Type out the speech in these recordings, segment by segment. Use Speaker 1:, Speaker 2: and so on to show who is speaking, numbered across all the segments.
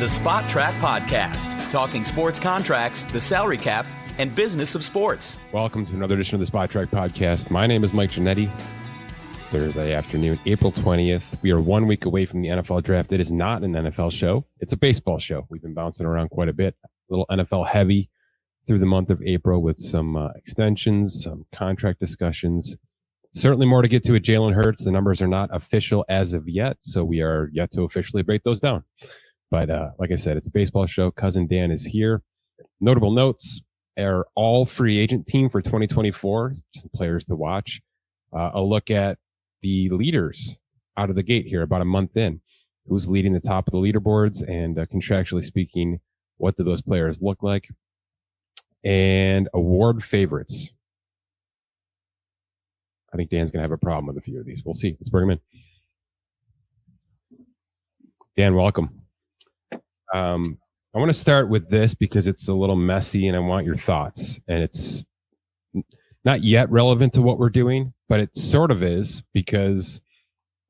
Speaker 1: the Spot Track Podcast, talking sports contracts, the salary cap, and business of sports.
Speaker 2: Welcome to another edition of the Spot Track Podcast. My name is Mike Giannetti. Thursday afternoon, April 20th. We are 1 week away from the NFL draft. It is not an NFL show. It's a baseball show. We've been bouncing around quite a bit. A little NFL heavy through the month of April with some extensions, some contract discussions. Certainly more to get to with Jalen Hurts. The numbers are not official as of yet, so we are yet to officially break those down. But like I said, it's a baseball show. Cousin Dan is here. Notable notes, our all free agent team for 2024, some players to watch. A look at the leaders out of the gate here about a month in. Who's leading the top of the leaderboards, and contractually speaking, what do those players look like? And award favorites. I think Dan's going to have a problem with a few of these. We'll see. Let's bring him in. Dan, welcome. I want to start with this because it's a little messy and I want your thoughts. And it's not yet relevant to what we're doing, but it sort of is because,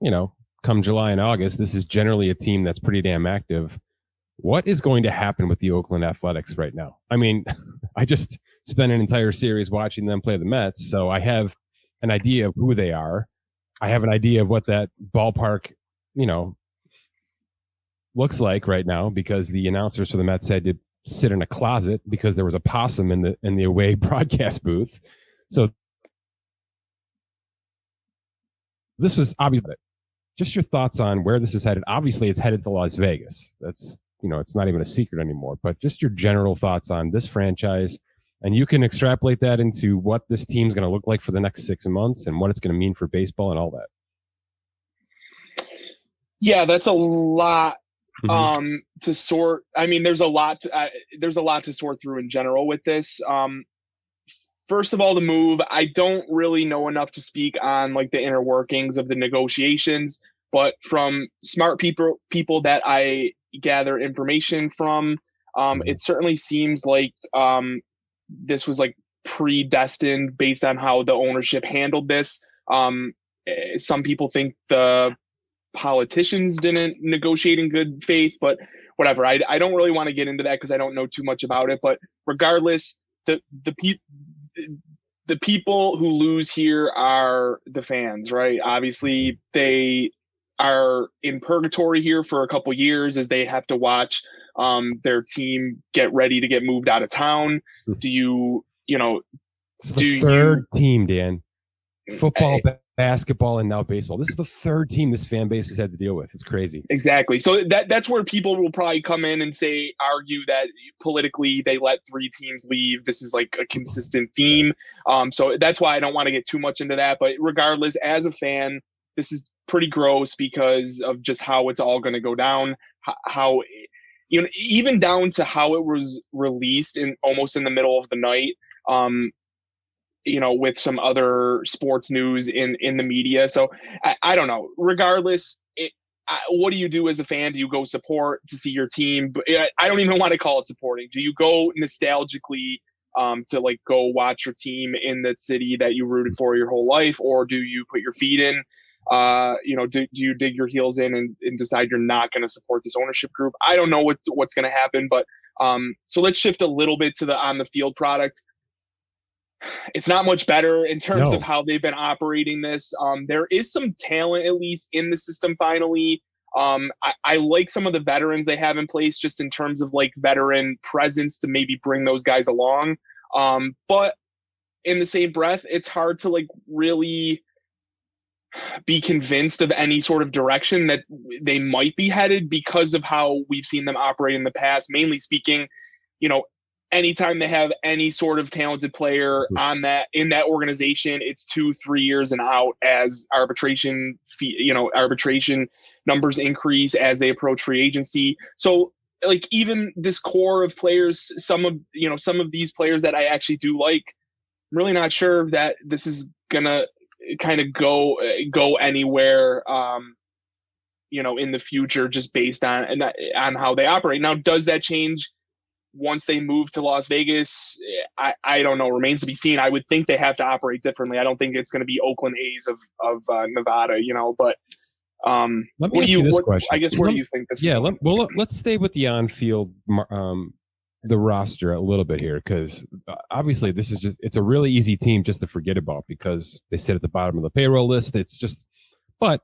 Speaker 2: you know, come July and August, this is generally a team that's pretty damn active. What is going to happen with the Oakland Athletics right now? I mean, I just spent an entire series watching them play the Mets, so I have an idea of who they are. I have an idea of what that ballpark, you know, looks like right now because the announcers for the Mets had to sit in a closet because there was a possum in the away broadcast booth. So this was obviously just your thoughts on where this is headed. Obviously, it's headed to Las Vegas. That's, you know, it's not even a secret anymore, but just your general thoughts on this franchise. And you can extrapolate that into what this team's going to look like for the next 6 months and what it's going to mean for baseball and all that.
Speaker 3: Yeah, that's a lot to sort. I mean, there's a lot to sort through in general with this. First of all, the move, I don't really know enough to speak on like the inner workings of the negotiations, but from smart people that I gather information from, it certainly seems like this was like predestined based on how the ownership handled this. Some people think the politicians didn't negotiate in good faith, but whatever. I don't really want to get into that because I don't know too much about it. But regardless, the people who lose here are the fans, right? Obviously, they are in purgatory here for a couple years as they have to watch their team get ready to get moved out of town. Do you know?
Speaker 2: This is the third team, Dan. Football, basketball, and now baseball. This is the third team this fan base has had to deal with. It's crazy.
Speaker 3: Exactly. So that's where people will probably come in and argue that politically they let 3 teams leave. This is like a consistent theme. So that's why I don't want to get too much into that. But regardless, as a fan, this is pretty gross because of just how it's all going to go down. How, you know, even down to how it was released almost in the middle of the night. You know, with some other sports news in the media. So I don't know. Regardless, what do you do as a fan? Do you go support to see your team? But I don't even want to call it supporting. Do you go nostalgically to like go watch your team in the city that you rooted for your whole life? Or do you put your feet in? You know, do you dig your heels in and decide you're not going to support this ownership group? I don't know what's going to happen. But so let's shift a little bit to the on the field product. It's not much better in terms of how they've been operating this. There is some talent, at least in the system finally. I like some of the veterans they have in place just in terms of like veteran presence to maybe bring those guys along. But in the same breath, it's hard to like really be convinced of any sort of direction that they might be headed because of how we've seen them operate in the past. Mainly speaking, you know, anytime they have any sort of talented player in that organization, it's 2-3 years and out as arbitration numbers increase as they approach free agency. So like even this core of players, some of these players that I actually do like, I'm really not sure that this is gonna kind of go anywhere, in the future, just based on how they operate. Now, does that change once they move to Las Vegas? I don't know. Remains to be seen. I would think they have to operate differently. I don't think it's going to be Oakland A's of Nevada, but
Speaker 2: Let me ask you this question.
Speaker 3: I guess where do you think this?
Speaker 2: Yeah, let's stay with the on-field the roster a little bit here, because obviously this is it's a really easy team just to forget about because they sit at the bottom of the payroll list. It's just, but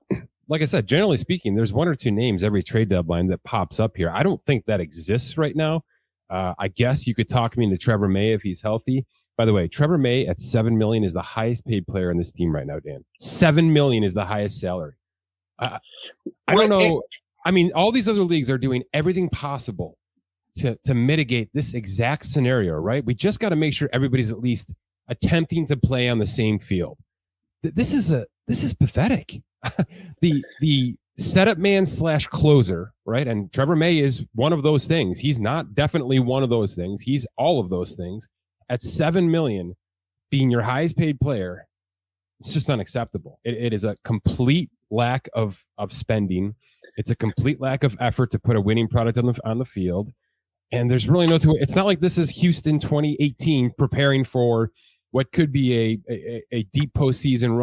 Speaker 2: like I said, generally speaking, there's one or two names every trade deadline that pops up here. I don't think that exists right now. I guess you could talk me into Trevor May if he's healthy. By the way, Trevor May at $7 million is the highest paid player on this team right now, Dan. $7 million is the highest salary. I don't know. I mean, all these other leagues are doing everything possible to mitigate this exact scenario, right? We just got to make sure everybody's at least attempting to play on the same field. This is pathetic. the setup man / closer, right? And Trevor May is one of those things. He's not definitely one of those things. He's all of those things. At $7 million, being your highest paid player, it's just unacceptable. It is a complete lack of spending. It's a complete lack of effort to put a winning product on the field. And there's really no it's not like this is Houston 2018 preparing for what could be a deep postseason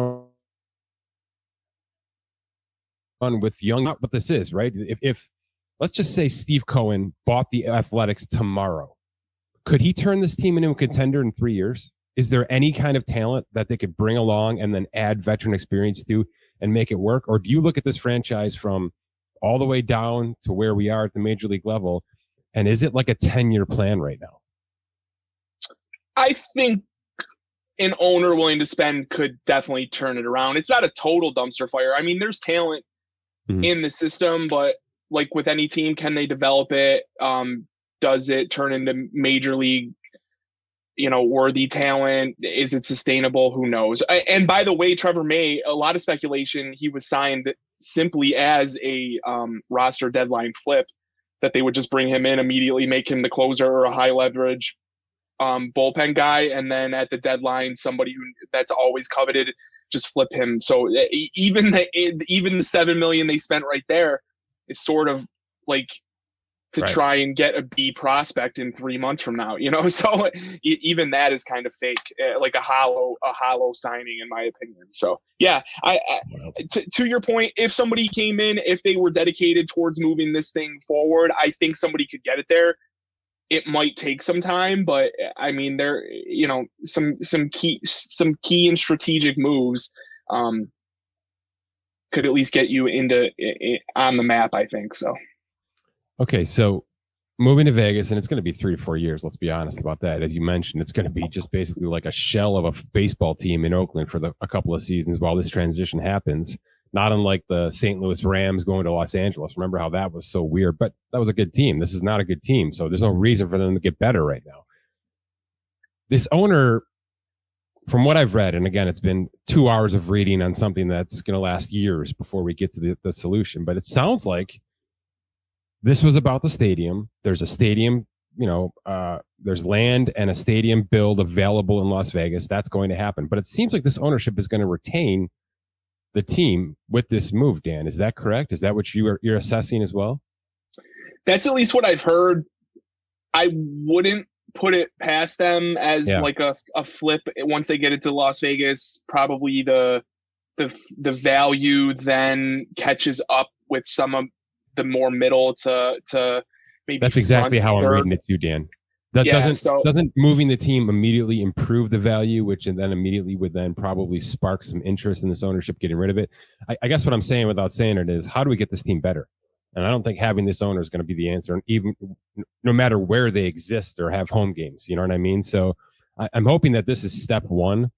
Speaker 2: run with young, not what this is, right? If let's just say Steve Cohen bought the Athletics tomorrow, could he turn this team into a contender in 3 years? Is there any kind of talent that they could bring along and then add veteran experience to and make it work? Or do you look at this franchise from all the way down to where we are at the major league level? And is it like a 10-year plan right now?
Speaker 3: I think an owner willing to spend could definitely turn it around. It's not a total dumpster fire. I mean, there's talent in the system, but like with any team, can they develop it? Does it turn into major league, worthy talent? Is it sustainable? Who knows? And by the way, Trevor May, a lot of speculation, he was signed simply as a roster deadline flip, that they would just bring him in immediately, make him the closer or a high leverage bullpen guy. And then at the deadline, somebody that's always coveted, just flip him. So even the $7 million they spent right there is sort of like to try and get a B prospect in 3 months from now, so even that is kind of fake, like a hollow signing in my opinion. So yeah, to your point, if somebody came in, if they were dedicated towards moving this thing forward, I think somebody could get it there. It might take some time, but I mean, there, some key and strategic moves could at least get you on the map, I think so.
Speaker 2: Okay, so moving to Vegas, and it's going to be 3 to 4 years. Let's be honest about that. As you mentioned, it's going to be just basically like a shell of a baseball team in Oakland for a couple of seasons while this transition happens. Not unlike the St. Louis Rams going to Los Angeles. Remember how that was so weird? But that was a good team. This is not a good team, so there's no reason for them to get better right now. This owner, from what I've read, and again, it's been 2 hours of reading on something that's going to last years before we get to the solution, but it sounds like this was about the stadium. There's a stadium, there's land and a stadium build available in Las Vegas. That's going to happen. But it seems like this ownership is going to retain the team with this move, Dan. Is that correct? Is that what you're assessing as well?
Speaker 3: That's at least what I've heard. I wouldn't put it past them as like a flip once they get it to Las Vegas. Probably the value then catches up with some of the more middle to maybe. That's exactly how I'm reading
Speaker 2: it too, Dan. That doesn't moving the team immediately improve the value, which and then immediately would then probably spark some interest in this ownership getting rid of it. I guess what I'm saying without saying it is, how do we get this team better? And I don't think having this owner is going to be the answer, and even no matter where they exist or have home games. You know what I mean? So I'm hoping that this is step one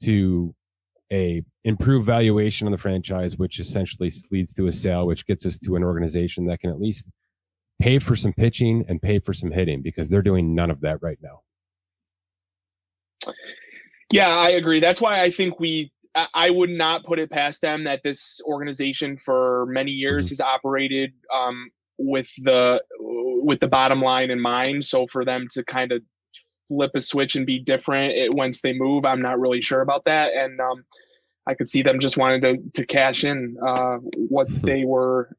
Speaker 2: to a improved valuation on the franchise, which essentially leads to a sale, which gets us to an organization that can at least pay for some pitching and pay for some hitting, because they're doing none of that right now.
Speaker 3: Yeah, I agree. That's why I think I would not put it past them that this organization for many years has operated with the bottom line in mind. So for them to kind of flip a switch and be different once they move, I'm not really sure about that. And I could see them just wanting to cash in what they were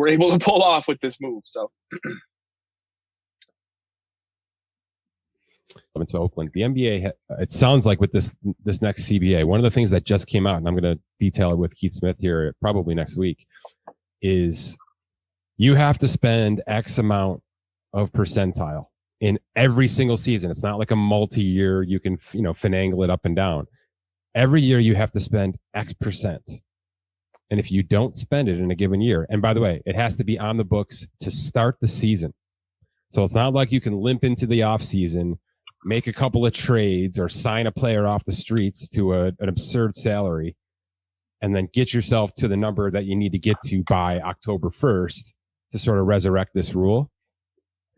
Speaker 3: able to pull off with this move. So
Speaker 2: to Oakland. The NBA, it sounds like with this next CBA, one of the things that just came out, and I'm going to detail it with Keith Smith here probably next week, is you have to spend X amount of percentile in every single season. It's not like a multi-year, you can, finagle it up and down. Every year you have to spend X percent. And if you don't spend it in a given year, and by the way, it has to be on the books to start the season. So it's not like you can limp into the off season, make a couple of trades or sign a player off the streets to an absurd salary and then get yourself to the number that you need to get to by October 1st to sort of resurrect this rule.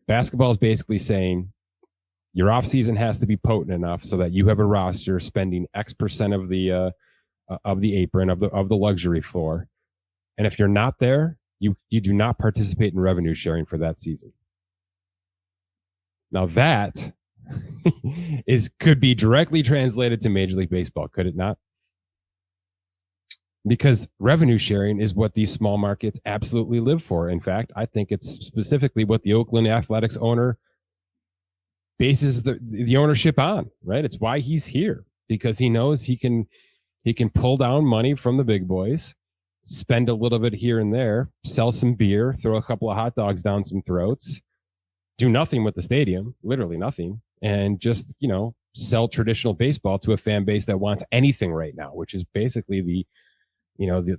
Speaker 2: Basketball is basically saying your off season has to be potent enough so that you have a roster spending X percent of the apron of the luxury floor. And if you're not there, you do not participate in revenue sharing for that season. Now that could be directly translated to Major League Baseball, could it not? Because revenue sharing is what these small markets absolutely live for. In fact, I think it's specifically what the Oakland Athletics owner bases the ownership on, right? It's why he's here, because he knows he can pull down money from the big boys, spend a little bit here and there, sell some beer, throw a couple of hot dogs down some throats, do nothing with the stadium, literally nothing, and just, sell traditional baseball to a fan base that wants anything right now, which is basically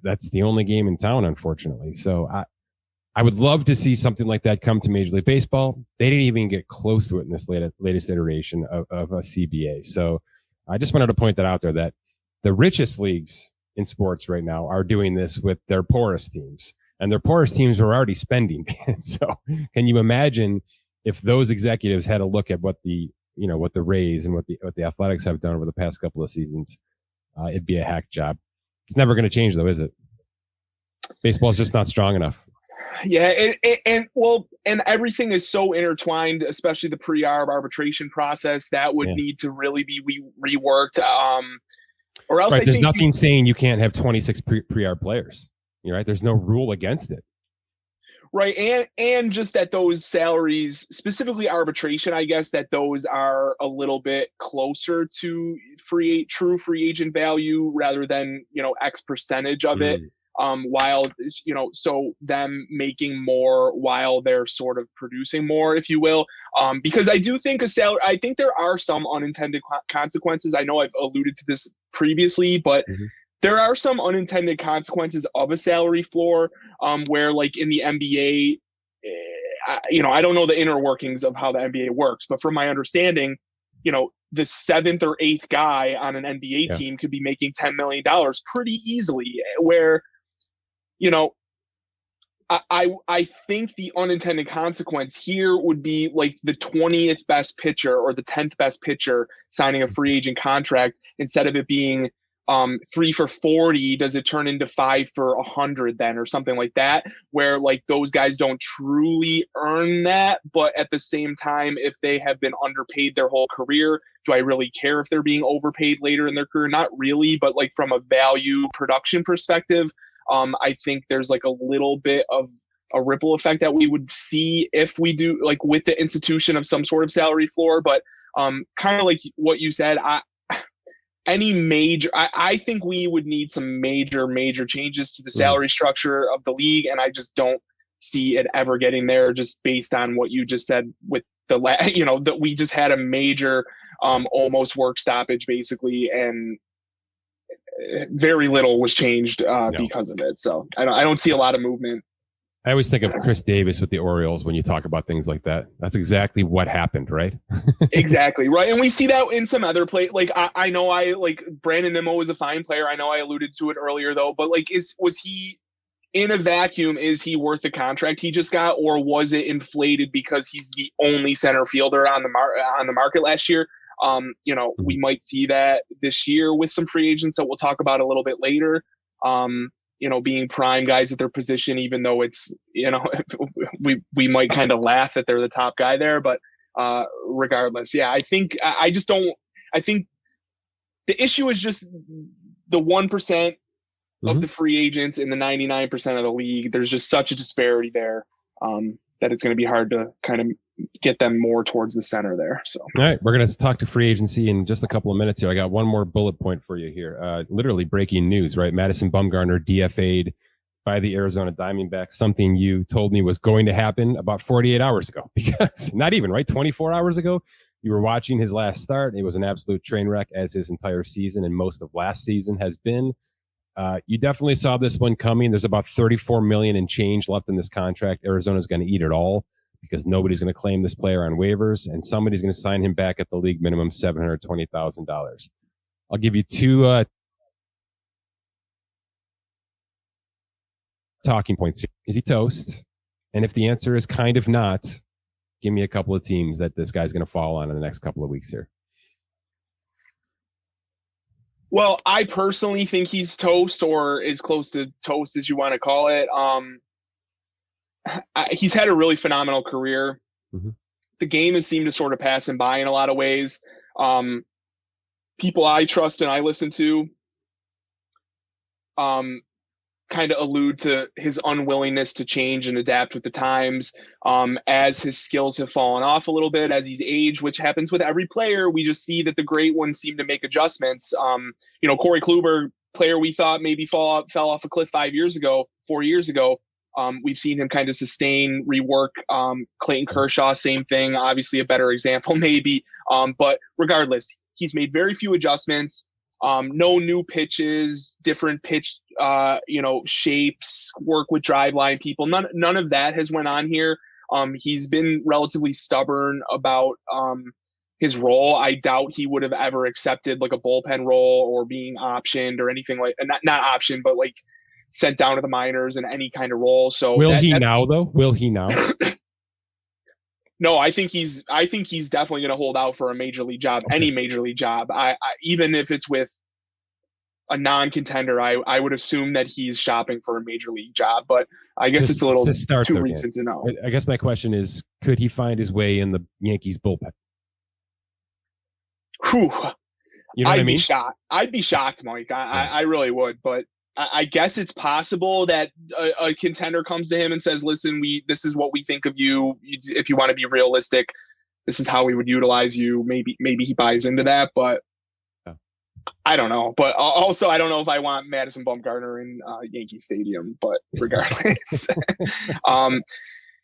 Speaker 2: that's the only game in town, unfortunately. So I would love to see something like that come to Major League Baseball. They didn't even get close to it in this latest iteration of a CBA. So I just wanted to point that out there, that the richest leagues in sports right now are doing this with their poorest teams, and their poorest teams are already spending. So can you imagine if those executives had a look at what the Rays and what the Athletics have done over the past couple of seasons? It'd be a hack job. It's never going to change, though, is it? Baseball is just not strong enough.
Speaker 3: Yeah, and everything is so intertwined, especially the pre-arb arbitration process that would need to really be reworked. Or else,
Speaker 2: right? There's nothing saying you can't have 26 pre-arb players. You're right. There's no rule against it.
Speaker 3: Right, and just that those salaries, specifically arbitration, I guess that those are a little bit closer to true free agent value rather than X percentage of it. While so them making more while they're sort of producing more, if you will. Because I do think I think there are some unintended consequences. I know I've alluded to this previously, but there are some unintended consequences of a salary floor, where like in the NBA, I don't know the inner workings of how the NBA works, but from my understanding, the seventh or eighth guy on an NBA team could be making $10 million pretty easily, where, I think the unintended consequence here would be like the 20th best pitcher or the 10th best pitcher signing a free agent contract. Instead of it being 3 for 40, does it turn into 5 for 100 then, or something like that, where like those guys don't truly earn that, but at the same time, if they have been underpaid their whole career, do I really care if they're being overpaid later in their career? Not really, but like from a value production perspective, I think there's like a little bit of a ripple effect that we would see if we do like with the institution of some sort of salary floor. But kind of like what you said, I think we would need some major changes to the salary structure of the league, and I just don't see it ever getting there, just based on what you just said with that we just had a major almost work stoppage basically, and very little was changed because of it. So I don't see a lot of movement.
Speaker 2: I always think of Chris Davis with the Orioles when you talk about things like that. That's exactly what happened, right?
Speaker 3: Exactly, right. And we see that in some other play. Like I know Brandon Nimmo is a fine player. I know I alluded to it earlier though, but like was he in a vacuum? Is he worth the contract he just got, or was it inflated because he's the only center fielder on the market last year? We might see that this year with some free agents that we'll talk about a little bit later. Being prime guys at their position, even though it's, we might kind of laugh that they're the top guy there, but regardless, I think the issue is just the 1% of the free agents in the 99% of the league. There's just such a disparity there that it's going to be hard to kind of get them more towards the center there. So,
Speaker 2: all right, we're going to talk to free agency in just a couple of minutes here. I got one more bullet point for you here. Literally breaking news, right? Madison Bumgarner DFA'd by the Arizona Diamondbacks, something you told me was going to happen about 48 hours ago, because not even, right? 24 hours ago, you were watching his last start. It was an absolute train wreck, as his entire season and most of last season has been. You definitely saw this one coming. There's about $34 million in change left in this contract. Arizona's going to eat it all, because nobody's going to claim this player on waivers, and somebody's going to sign him back at the league minimum $720,000. I'll give you two talking points here. Is he toast? And if the answer is kind of not, give me a couple of teams that this guy's going to fall on in the next couple of weeks here.
Speaker 3: Well, I personally think he's toast, or as close to toast as you want to call it. He's had a really phenomenal career.
Speaker 2: Mm-hmm.
Speaker 3: The game has seemed to sort of pass him by in a lot of ways. People I trust and I listen to kind of allude to his unwillingness to change and adapt with the times. As his skills have fallen off a little bit, as he's aged, which happens with every player, we just see that the great ones seem to make adjustments. Corey Kluber, player we thought maybe fell off a cliff 4 years ago. We've seen him kind of sustain, rework. Clayton Kershaw, same thing, obviously a better example maybe. But regardless, he's made very few adjustments. No new pitches, different pitch, shapes, work with driveline people. None of that has went on here. He's been relatively stubborn about his role. I doubt he would have ever accepted like a bullpen role or being optioned or anything like not optioned, but like sent down to the minors in any kind of role. So
Speaker 2: will he now?
Speaker 3: No, I think he's definitely going to hold out for a major league job, okay. Any major league job. I even if it's with a non-contender, I would assume that he's shopping for a major league job, but I guess it's a little too recent to know.
Speaker 2: I guess my question is, could he find his way in the Yankees bullpen?
Speaker 3: Whew.
Speaker 2: You know what I mean?
Speaker 3: I'd be shocked, Mike. I really would, but I guess it's possible that a contender comes to him and says, listen, this is what we think of you. If you want to be realistic, this is how we would utilize you. Maybe he buys into that, but I don't know. But also, I don't know if I want Madison Bumgarner in Yankee Stadium, but regardless.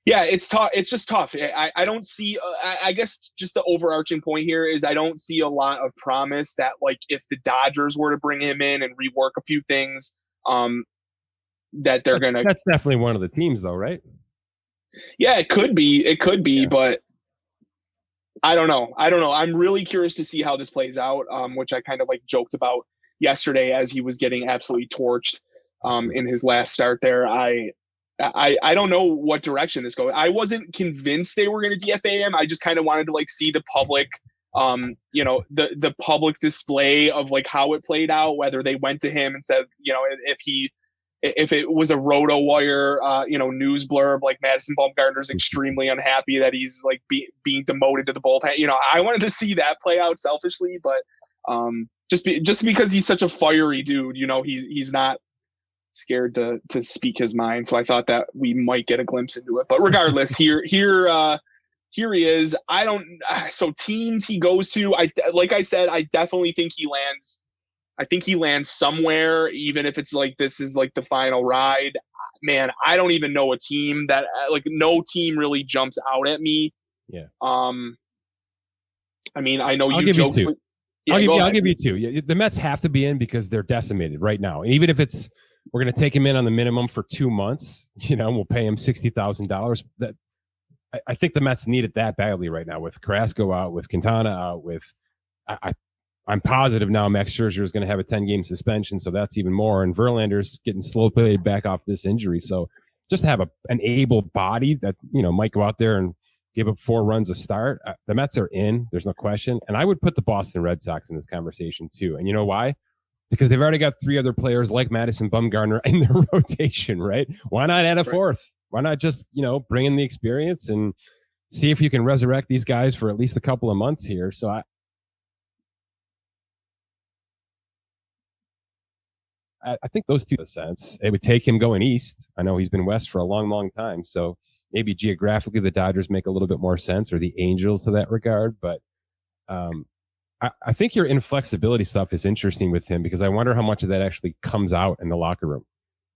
Speaker 3: Yeah, it's tough. It's just tough. I don't see, I guess just the overarching point here is I don't see a lot of promise that like if the Dodgers were to bring him in and rework a few things, that they're going to.
Speaker 2: That's definitely one of the teams though, right?
Speaker 3: Yeah, it could be. Yeah. But I don't know. I'm really curious to see how this plays out, which I kind of like joked about yesterday as he was getting absolutely torched in his last start there. I don't know what direction this goes. I wasn't convinced they were going to DFA him. I just kind of wanted to like see the public, the public display of like how it played out, whether they went to him and said, if it was a RotoWire, news blurb, like Madison Bumgarner's extremely unhappy that he's like being demoted to the bullpen. I wanted to see that play out selfishly, but just because he's such a fiery dude, he's not scared to speak his mind. So I thought that we might get a glimpse into it. But regardless, here he is. So teams he goes to, like I said, I definitely think he lands. I think he lands somewhere, even if it's like this is like the final ride. Man, I don't even know a team that like no team really jumps out at me.
Speaker 2: Yeah.
Speaker 3: I mean, I know
Speaker 2: I'll
Speaker 3: you
Speaker 2: give
Speaker 3: joked.
Speaker 2: You two. I'll give you two. The Mets have to be in because they're decimated right now. And even if we're going to take him in on the minimum for 2 months, we'll pay him $60,000. That I think the Mets need it that badly right now with Carrasco out, with Quintana out, I'm positive now Max Scherzer is going to have a 10-game suspension, so that's even more. And Verlander's getting slow played back off this injury. So just to have an able body that, might go out there and give up 4 runs a start. The Mets are in. There's no question. And I would put the Boston Red Sox in this conversation too. And you know why? Because they've already got 3 other players like Madison Bumgarner in their rotation, right? Why not add a fourth? Why not just, bring in the experience and see if you can resurrect these guys for at least a couple of months here. So I think those two make sense. It would take him going east. I know he's been west for a long, long time. So, maybe geographically the Dodgers make a little bit more sense, or the Angels to that regard. But I think your inflexibility stuff is interesting with him, because I wonder how much of that actually comes out in the locker room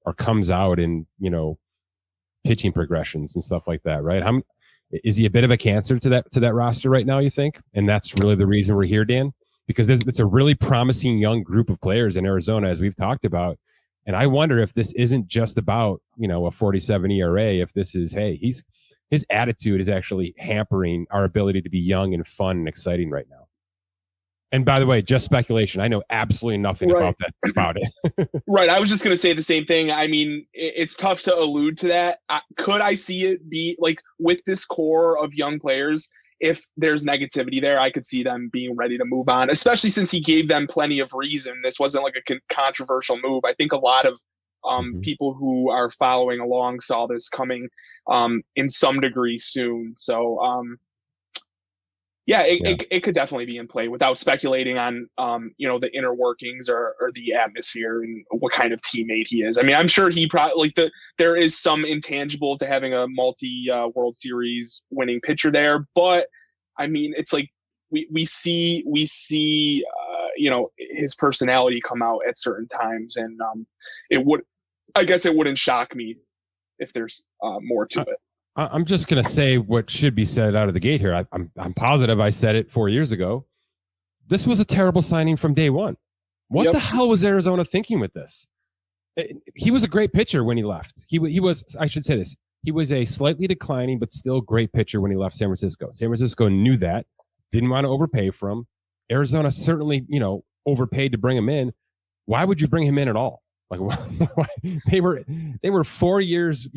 Speaker 2: or comes out in, pitching progressions and stuff like that, right? Is he a bit of a cancer to that roster right now, you think? And that's really the reason we're here, Dan? Because it's a really promising young group of players in Arizona, as we've talked about. And I wonder if this isn't just about, a 47 ERA, if this is, hey, his attitude is actually hampering our ability to be young and fun and exciting right now. And by the way, just speculation. I know absolutely nothing about it.
Speaker 3: Right. I was just going to say the same thing. I mean, it's tough to allude to that. Could I see it be like with this core of young players? If there's negativity there, I could see them being ready to move on, especially since he gave them plenty of reason. This wasn't like a controversial move. I think a lot of people who are following along saw this coming in some degree soon. So, it could definitely be in play without speculating on, the inner workings or the atmosphere and what kind of teammate he is. I mean, I'm sure he probably there is some intangible to having a World Series winning pitcher there, but I mean, it's like we see his personality come out at certain times, and it wouldn't shock me if there's more to it.
Speaker 2: I'm just going to say what should be said out of the gate here. I'm positive I said it 4 years ago. This was a terrible signing from day one. What the hell was Arizona thinking with this? He was a great pitcher when he left. He was, I should say this, he was a slightly declining but still great pitcher when he left San Francisco. San Francisco knew that, didn't want to overpay for him. Arizona certainly, overpaid to bring him in. Why would you bring him in at all? Like, why? They were 4 years,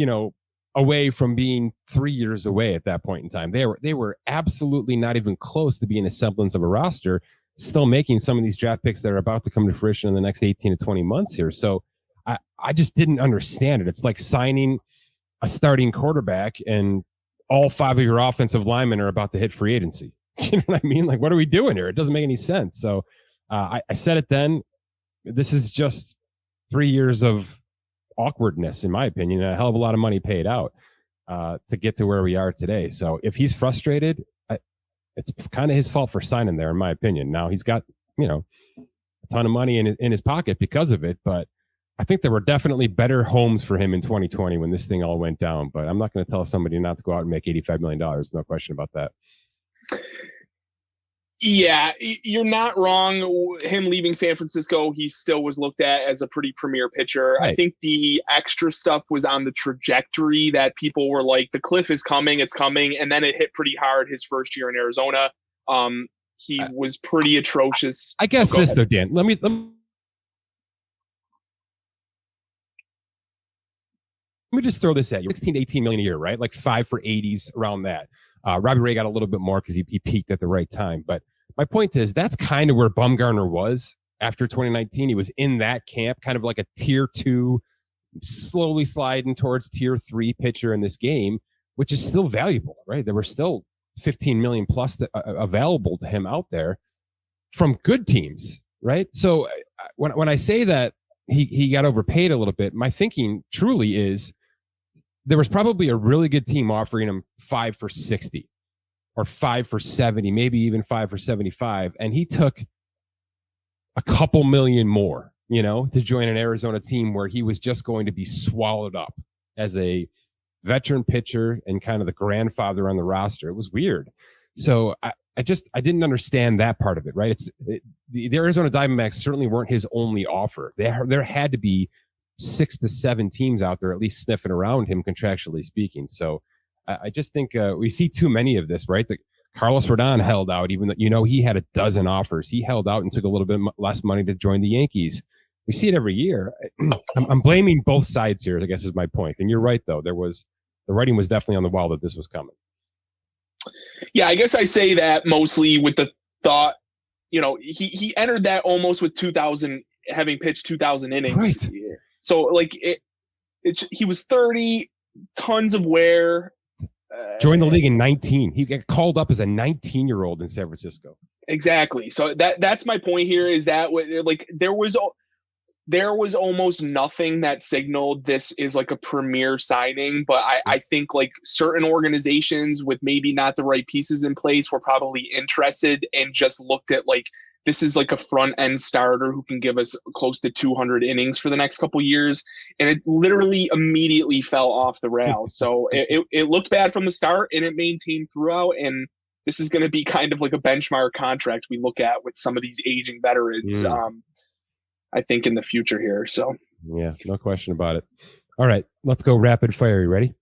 Speaker 2: away from being 3 years away at that point in time. They were absolutely not even close to being a semblance of a roster, still making some of these draft picks that are about to come to fruition in the next 18 to 20 months here. So I just didn't understand it. It's like signing a starting quarterback and all 5 of your offensive linemen are about to hit free agency. You know what I mean? Like, what are we doing here? It doesn't make any sense. So I said it then. This is just 3 years of awkwardness, in my opinion, and a hell of a lot of money paid out to get to where we are today. So if he's frustrated, it's kind of his fault for signing there, in my opinion. Now he's got, a ton of money in his pocket because of it, but I think there were definitely better homes for him in 2020 when this thing all went down. But I'm not going to tell somebody not to go out and make $85 million. No question about that.
Speaker 3: Yeah, you're not wrong. Him leaving San Francisco, he still was looked at as a pretty premier pitcher. Right. I think the extra stuff was on the trajectory that people were like, the cliff is coming, it's coming. And then it hit pretty hard his first year in Arizona. He was pretty atrocious.
Speaker 2: I guess this, though, Dan, let me just throw this at you. 16 to 18 million a year, right? Like 5 for 80s, around that. Robbie Ray got a little bit more because he peaked at the right time. But my point is, that's kind of where Bumgarner was after 2019. He was in that camp, kind of like a tier 2, slowly sliding towards tier 3 pitcher in this game, which is still valuable, right? There were still 15 million plus available to him out there from good teams, right? So when I say that he got overpaid a little bit, my thinking truly is there was probably a really good team offering him 5 for 60 or 5 for 70, maybe even 5 for 75. And he took a couple million more, to join an Arizona team where he was just going to be swallowed up as a veteran pitcher and kind of the grandfather on the roster. It was weird. So I didn't understand that part of it, right? The Arizona Diamondbacks certainly weren't his only offer. There had to be 6 to 7 teams out there at least sniffing around him, contractually speaking. So I just think we see too many of this, right? Carlos Rodon held out, even though he had a dozen offers. He held out and took a little bit less money to join the Yankees. We see it every year. I'm blaming both sides here, I guess is my point. And you're right, though. The writing was definitely on the wall that this was coming.
Speaker 3: Yeah, I guess I say that mostly with the thought, he entered that almost with 2,000, having pitched 2,000 innings.
Speaker 2: Right.
Speaker 3: So like he was 30, tons of wear.
Speaker 2: Joined the league in 19. He got called up as a 19-year-old in San Francisco.
Speaker 3: Exactly. So that's my point here, is that like there was there was almost nothing that signaled this is like a premier signing, but I think like certain organizations with maybe not the right pieces in place were probably interested and just looked at like, this is like a front end starter who can give us close to 200 innings for the next couple years. And it literally immediately fell off the rails. So it looked bad from the start and it maintained throughout. And this is going to be kind of like a benchmark contract we look at with some of these aging veterans. I think in the future here. So
Speaker 2: yeah, no question about it. All right, let's go rapid fire. You ready?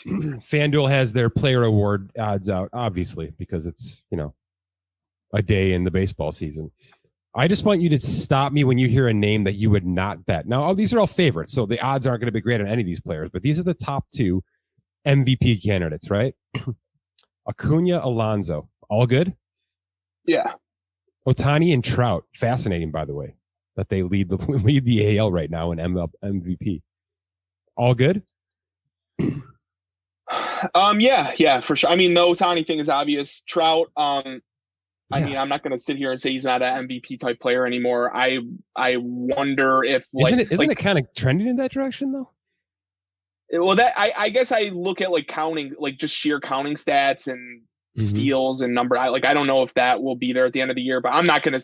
Speaker 2: FanDuel has their player award odds out, obviously, because it's, a day in the baseball season. I just want you to stop me when you hear a name that you would not bet. Now, these are all favorites, so the odds aren't going to be great on any of these players, but these are the top 2 MVP candidates, right? Acuna, Alonso, all good?
Speaker 3: Yeah.
Speaker 2: Ohtani and Trout, fascinating, by the way, that they lead the AL right now in MVP. All good?
Speaker 3: Yeah, for sure. I mean, the Ohtani thing is obvious. Trout, I mean, I'm not going to sit here and say he's not an MVP type player anymore. I wonder if
Speaker 2: isn't it kind of trending in that direction though?
Speaker 3: Well, that I guess I look at like counting, like just sheer counting stats and steals and number. I don't know if that will be there at the end of the year, but I'm not gonna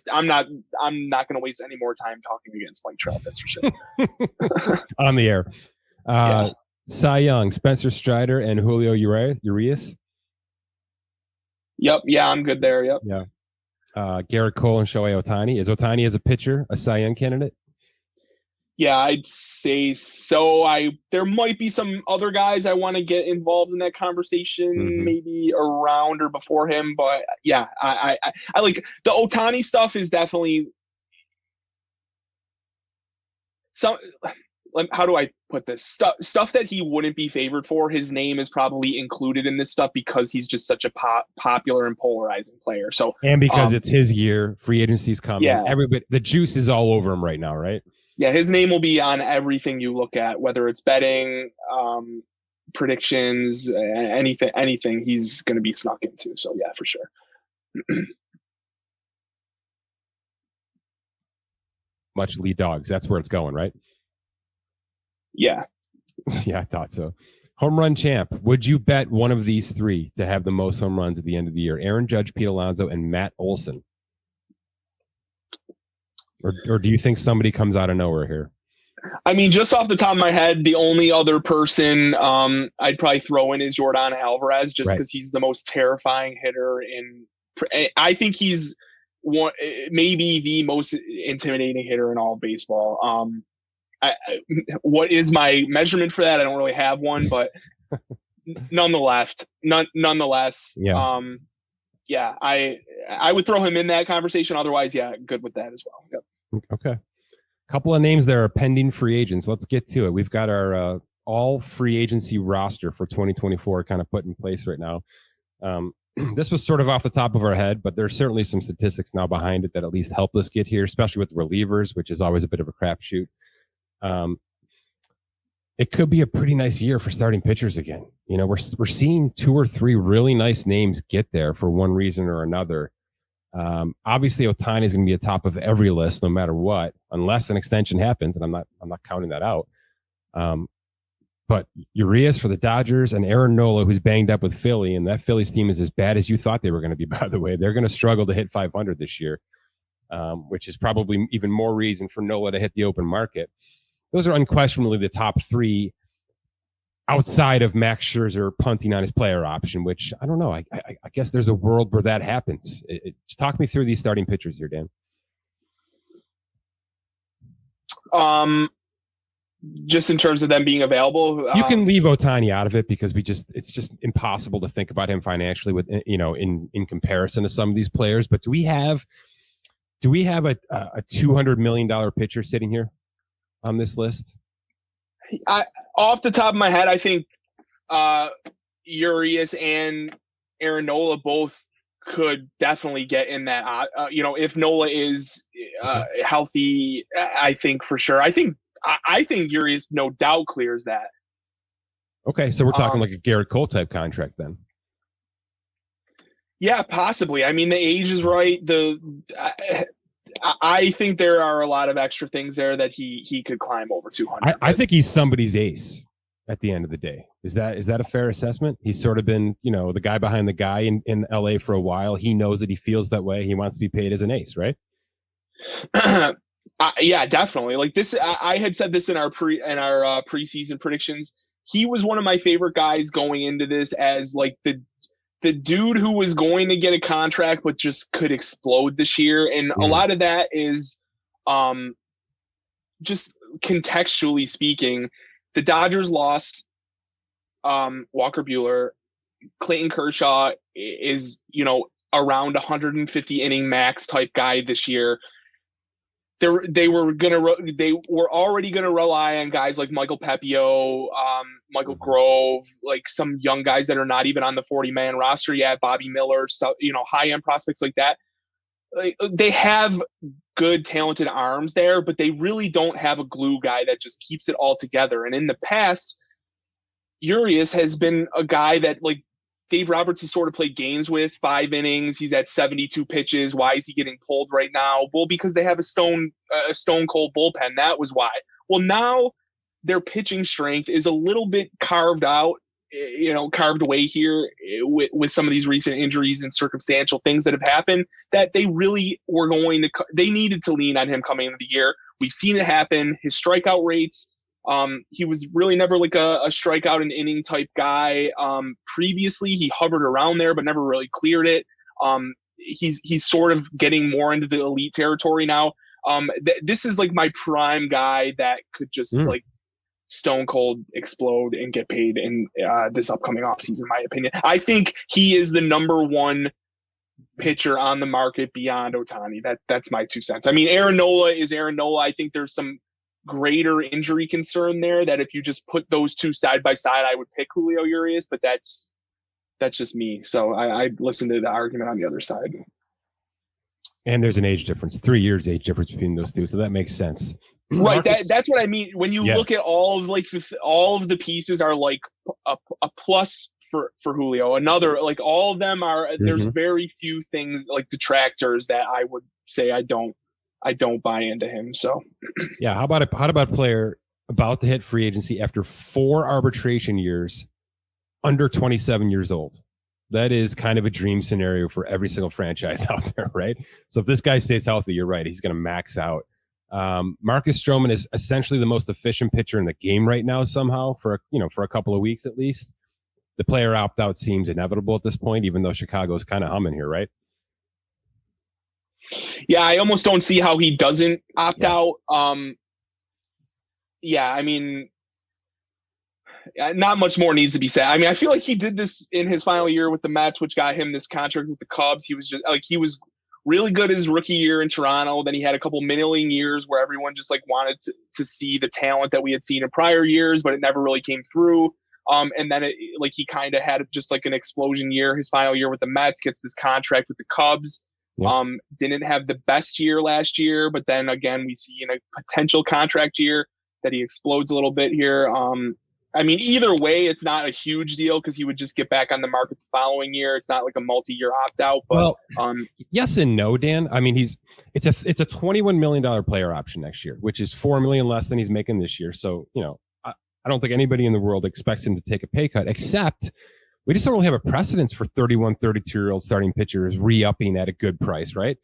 Speaker 3: waste any more time talking against Mike Trout. That's for sure.
Speaker 2: On the air, Cy Young, Spencer Strider, and Julio Urias.
Speaker 3: Yep. Yeah, I'm good there. Yep.
Speaker 2: Yeah. Garrett Cole and Shohei Ohtani. Is Ohtani as a pitcher a Cy Young candidate?
Speaker 3: Yeah, I'd say so. There might be some other guys I want to get involved in that conversation, maybe around or before him. But yeah, I like the Ohtani stuff is definitely some. How do I put this stuff that he wouldn't be favored for? His name is probably included in this stuff because he's just such a popular and polarizing player. So
Speaker 2: and because it's his year, free agency's coming.
Speaker 3: Yeah,
Speaker 2: the juice is all over him right now, right?
Speaker 3: Yeah, his name will be on everything you look at, whether it's betting, predictions, anything he's going to be snuck into. So yeah, for sure.
Speaker 2: Much lead dogs. That's where it's going, right?
Speaker 3: Yeah.
Speaker 2: Yeah, I thought so. Home run champ. Would you bet one of these 3 to have the most home runs at the end of the year? Aaron Judge, Pete Alonso, and Matt Olson. Or do you think somebody comes out of nowhere here?
Speaker 3: I mean, just off the top of my head, the only other person I'd probably throw in is Jordan Alvarez, just because he's the most terrifying hitter. I think he's maybe the most intimidating hitter in all of baseball. What is my measurement for that? I don't really have one, but nonetheless, yeah, I would throw him in that conversation. Otherwise, yeah, good with that as well. Yep.
Speaker 2: Okay. Couple of names there are pending free agents. Let's get to it. We've got our all free agency roster for 2024 kind of put in place right now. This was sort of off the top of our head, but there's certainly some statistics now behind it that at least help us get here, especially with the relievers, which is always a bit of a crapshoot. It could be a pretty nice year for starting pitchers again. We're seeing 2 or 3 really nice names get there for one reason or another. Obviously, Ohtani is going to be at top of every list, no matter what, unless an extension happens, and I'm not counting that out. But Urias for the Dodgers and Aaron Nola, who's banged up with Philly, and that Phillies team is as bad as you thought they were going to be. By the way, they're going to struggle to hit 500 this year, which is probably even more reason for Nola to hit the open market. Those are unquestionably the top 3 outside of Max Scherzer punting on his player option, which I don't know. I guess there's a world where that happens. Just talk me through these starting pitchers here, Dan.
Speaker 3: Just in terms of them being available,
Speaker 2: you can leave Ohtani out of it because it's just impossible to think about him financially with in comparison to some of these players. But do we have a $200 million pitcher sitting here on this list?
Speaker 3: Off the top of my head, I think Urias and Aaron Nola both could definitely get in that. If Nola is healthy, I think for sure. I think Urias no doubt clears that.
Speaker 2: Okay, so we're talking like a Garrett Cole type contract then.
Speaker 3: Yeah, possibly. I mean, the age is right. I think there are a lot of extra things there that he could climb over 200.
Speaker 2: I think he's somebody's ace at the end of the day. Is that a fair assessment? He's sort of been, the guy behind the guy in LA for a while. He knows that he feels that way. He wants to be paid as an ace, right?
Speaker 3: Yeah, definitely. Like this, I had said this in our preseason predictions. He was one of my favorite guys going into this as like the dude who was going to get a contract but just could explode this year. And a lot of that is just contextually speaking, the Dodgers lost Walker Buehler. Clayton Kershaw is, around 150 inning max type guy this year. They were already gonna rely on guys like Michael Pepio, Michael Grove, like some young guys that are not even on the 40-man roster yet, Bobby Miller, so high end prospects like that. Like, they have good, talented arms there, but they really don't have a glue guy that just keeps it all together. And in the past, Urias has been a guy that like Dave Roberts has sort of played games with. 5 innings, he's at 72 pitches. Why is he getting pulled right now? Well, because they have a stone cold bullpen. That was why. Well, now their pitching strength is a little bit carved away here with some of these recent injuries and circumstantial things that have happened that they really were they needed to lean on him coming into the year. We've seen it happen. His strikeout rates, he was really never like a strikeout and inning type guy. Previously, he hovered around there, but never really cleared it. He's sort of getting more into the elite territory now. This is like my prime guy that could just like stone cold explode and get paid in this upcoming offseason, in my opinion. I think he is the number one pitcher on the market beyond Ohtani. That's my 2 cents. I mean, Aaron Nola is Aaron Nola. I think there's some greater injury concern there that if you just put those two side by side, I would pick Julio Urias, but that's just me. So I listened to the argument on the other side. And
Speaker 2: there's an age difference, 3 years age difference between those two. So that makes sense.
Speaker 3: Right. That's what I mean. When you look at all of the pieces are like a plus for Julio. Another, like all of them are, there's very few things like detractors that I would say I don't buy into him. So
Speaker 2: yeah. How about a player about to hit free agency after 4 arbitration years, under 27 years old? That is kind of a dream scenario for every single franchise out there, right? So if this guy stays healthy, you're right, he's going to max out. Marcus Stroman is essentially the most efficient pitcher in the game right now somehow for a couple of weeks at least. The player opt-out seems inevitable at this point, even though Chicago's kind of humming here, right?
Speaker 3: Yeah, I almost don't see how he doesn't opt out. Yeah, I mean, not much more needs to be said. I mean, I feel like he did this in his final year with the Mets, which got him this contract with the Cubs. He was just like, he was really good his rookie year in Toronto. Then he had a couple middling years where everyone just like wanted to see the talent that we had seen in prior years, but it never really came through. And then he kind of had just like an explosion year. His final year with the Mets, gets this contract with the Cubs. Yeah. Didn't have the best year last year, but then again, we see in a potential contract year that he explodes a little bit here. I mean, either way, it's not a huge deal because he would just get back on the market the following year. It's not like a multi-year opt-out. But
Speaker 2: yes and no, Dan. I mean, it's a $21 million player option next year, which is $4 million less than he's making this year. So, I don't think anybody in the world expects him to take a pay cut, except we just don't really have a precedence for 31, 32-year-old starting pitchers re-upping at a good price, right?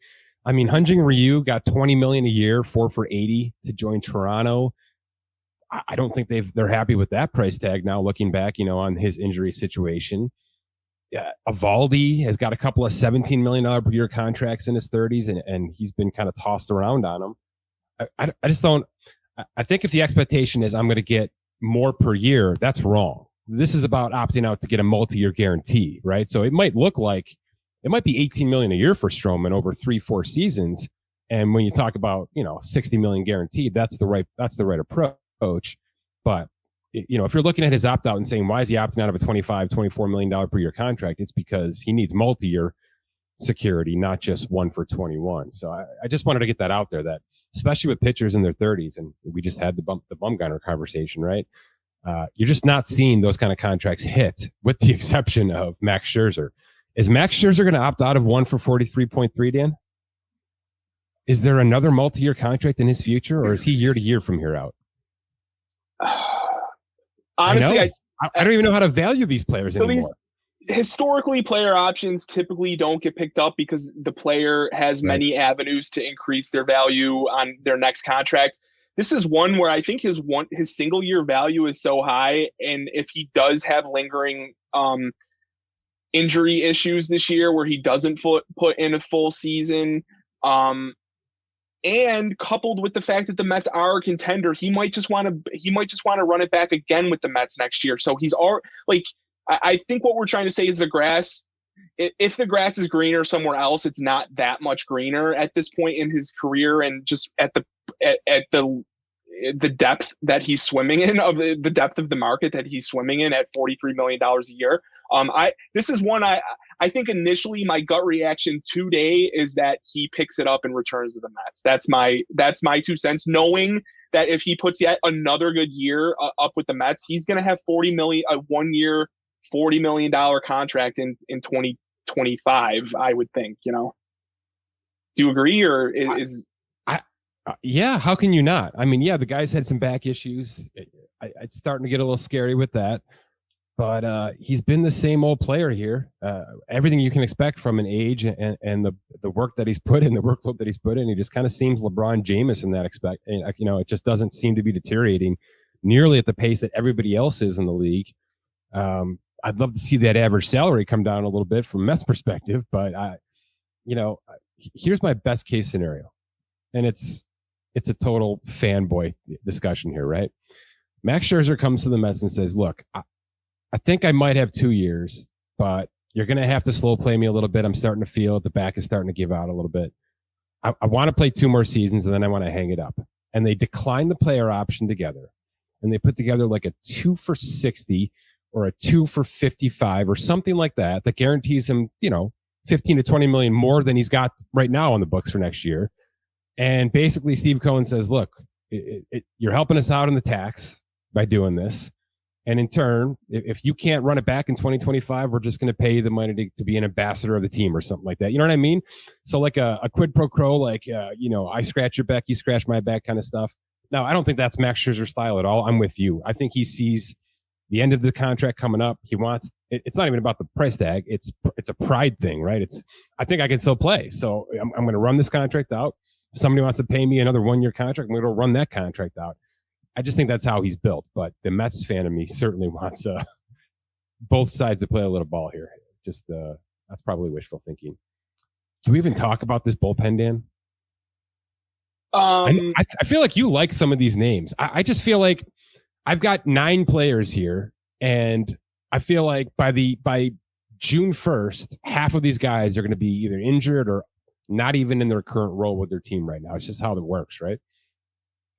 Speaker 2: I mean, Hyun-Jin Ryu got $20 million a year, 4 for $80 to join Toronto. I don't think they're happy with that price tag now, looking back, on his injury situation. Yeah, Evaldi has got a couple of $17 million per year contracts in his 30s, and he's been kind of tossed around on them. I just don't. I think if the expectation is I'm going to get more per year, that's wrong. This is about opting out to get a multi-year guarantee, right? So it might look like it might be $18 million a year for Stroman over 3-4 seasons. And when you talk about, $60 million guaranteed, that's the right approach. But, if you're looking at his opt-out and saying, why is he opting out of a $24 million per year contract? It's because he needs multi-year security, not just 1 for 21. So I just wanted to get that out there, that especially with pitchers in their 30s, and we just had the Bumgarner conversation, right? You're just not seeing those kind of contracts hit, with the exception of Max Scherzer. Is Max Scherzer going to opt out of 1 for 43.3, Dan? Is there another multi-year contract in his future, or is he year to year from here out?
Speaker 3: Honestly,
Speaker 2: I don't even know how to value these players anymore.
Speaker 3: Historically, player options typically don't get picked up because the player has many avenues to increase their value on their next contract. This is one where I think his single year value is so high, and if he does have lingering injury issues this year where he doesn't put in a full season, and coupled with the fact that the Mets are a contender, he might just want to run it back again with the Mets next year. So he's all like, I think what we're trying to say is the grass. If the grass is greener somewhere else, it's not that much greener at this point in his career, and just at the depth that he's swimming in, of the depth of the market that he's swimming in at $43 million a year. This is one I think initially my gut reaction today is that he picks it up and returns to the Mets. That's my 2 cents, knowing that if he puts yet another good year up with the Mets, he's going to have $40 million, a 1 year, $40 million contract in 2025, I would think, Do you agree, or is
Speaker 2: yeah, how can you not? I mean, yeah, the guy's had some back issues. It's starting to get a little scary with that, but he's been the same old player here. Everything you can expect from an age and the work that he's put in, the workload that he's put in, he just kind of seems LeBron James in that it just doesn't seem to be deteriorating nearly at the pace that everybody else is in the league. I'd love to see that average salary come down a little bit from Mets perspective, but here's my best case scenario, and it's a total fanboy discussion here, right? Max Scherzer comes to the Mets and says, look, I think I might have 2 years, but you're going to have to slow play me a little bit. I'm starting to feel the back is starting to give out a little bit. I want to play 2 more seasons, and then I want to hang it up. And they decline the player option together, and they put together like a 2 for 60 or a 2 for 55 or something like that guarantees him, 15 to 20 million more than he's got right now on the books for next year. And basically Steve Cohen says, look, you're helping us out in the tax by doing this. And in turn, if you can't run it back in 2025, we're just going to pay you the money to be an ambassador of the team or something like that. You know what I mean? So like a quid pro quo, like, I scratch your back, you scratch my back kind of stuff. Now, I don't think that's Max Scherzer's style at all. I'm with you. I think he sees the end of the contract coming up. He wants, it's not even about the price tag. It's a pride thing, right? I think I can still play. So I'm going to run this contract out. If somebody wants to pay me another 1 year contract, I'm going to run that contract out. I just think that's how he's built. But the Mets fan of me certainly wants both sides to play a little ball here. Just that's probably wishful thinking. Do we even talk about this bullpen, Dan? I feel like you like some of these names. I just feel like I've got 9 players here, and I feel like by June 1st, half of these guys are going to be either injured or not even in their current role with their team right now. It's just how it works, right?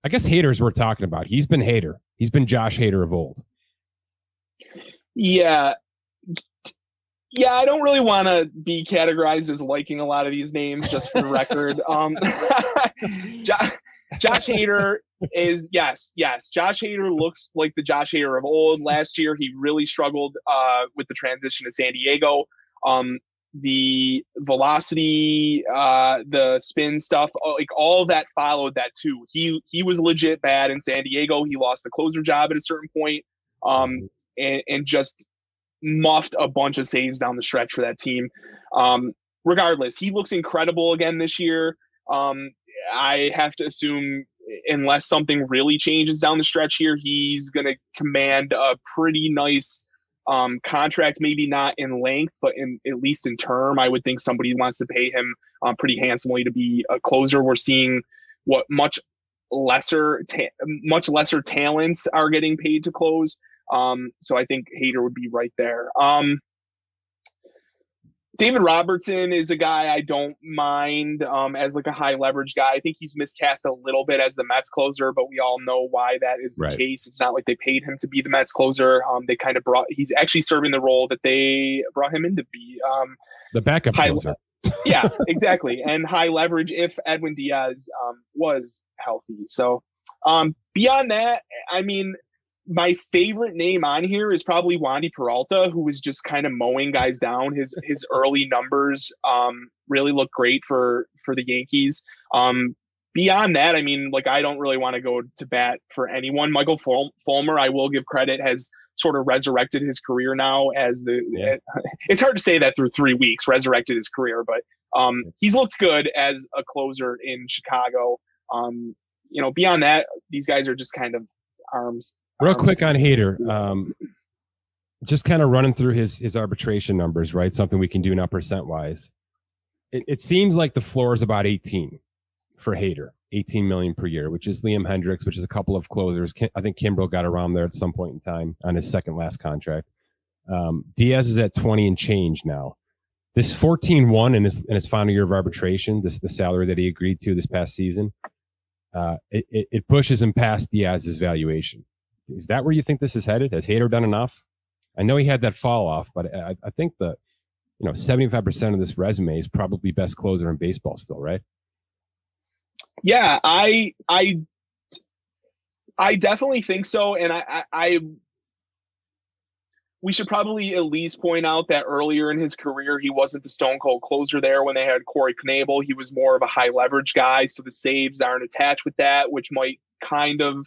Speaker 2: I guess Hader's we're talking about. He's been Hader. He's been Josh Hader of old.
Speaker 3: Yeah. Yeah, I don't really want to be categorized as liking a lot of these names, just for the record. Josh Hader is, yes. Josh Hader looks like the Josh Hader of old. Last year, he really struggled with the transition to San Diego. The velocity, the spin stuff, like all of that followed that too. He was legit bad in San Diego. He lost the closer job at a certain point, and just muffed a bunch of saves down the stretch for that team. Regardless, he looks incredible again this year. I have to assume, unless something really changes down the stretch here, he's going to command a pretty nice contract, maybe not in length, but at least in term. I would think somebody wants to pay him pretty handsomely to be a closer. We're seeing what much lesser talents are getting paid to close. So I think Hader would be right there. David Robertson is a guy I don't mind as like a high leverage guy. I think he's miscast a little bit as the Mets closer, but we all know why that is the case. It's not like they paid him to be the Mets closer. They kind of he's actually serving the role that they brought him in to be.
Speaker 2: The backup closer.
Speaker 3: Yeah, exactly. And high leverage if Edwin Diaz was healthy. So beyond that, I mean, my favorite name on here is probably Wandy Peralta, who was just kind of mowing guys down. His early numbers really look great for the Yankees. Beyond that, I mean, like, I don't really want to go to bat for anyone. Michael Fulmer, I will give credit, has sort of resurrected his career now as it's hard to say that through 3 weeks, resurrected his career, but he's looked good as a closer in Chicago. Beyond that, these guys are just kind of arms.
Speaker 2: Real quick on Hader, just kind of running through his arbitration numbers, right? Something we can do now percent wise. It seems like the floor is about 18 for Hader, 18 million per year, which is Liam Hendricks, which is a couple of closers. I think Kimbrel got around there at some point in time on his second last contract. Diaz is at 20 and change now. This 14-1 in his final year of arbitration, the salary that he agreed to this past season, it pushes him past Diaz's valuation. Is that where you think this is headed? Has Hader done enough? I know he had that fall off, but I think 75% of this resume is probably best closer in baseball still, right?
Speaker 3: Yeah, I definitely think so, and we should probably at least point out that earlier in his career, he wasn't the stone cold closer there when they had Corey Knebel. He was more of a high leverage guy, so the saves aren't attached with that, which might kind of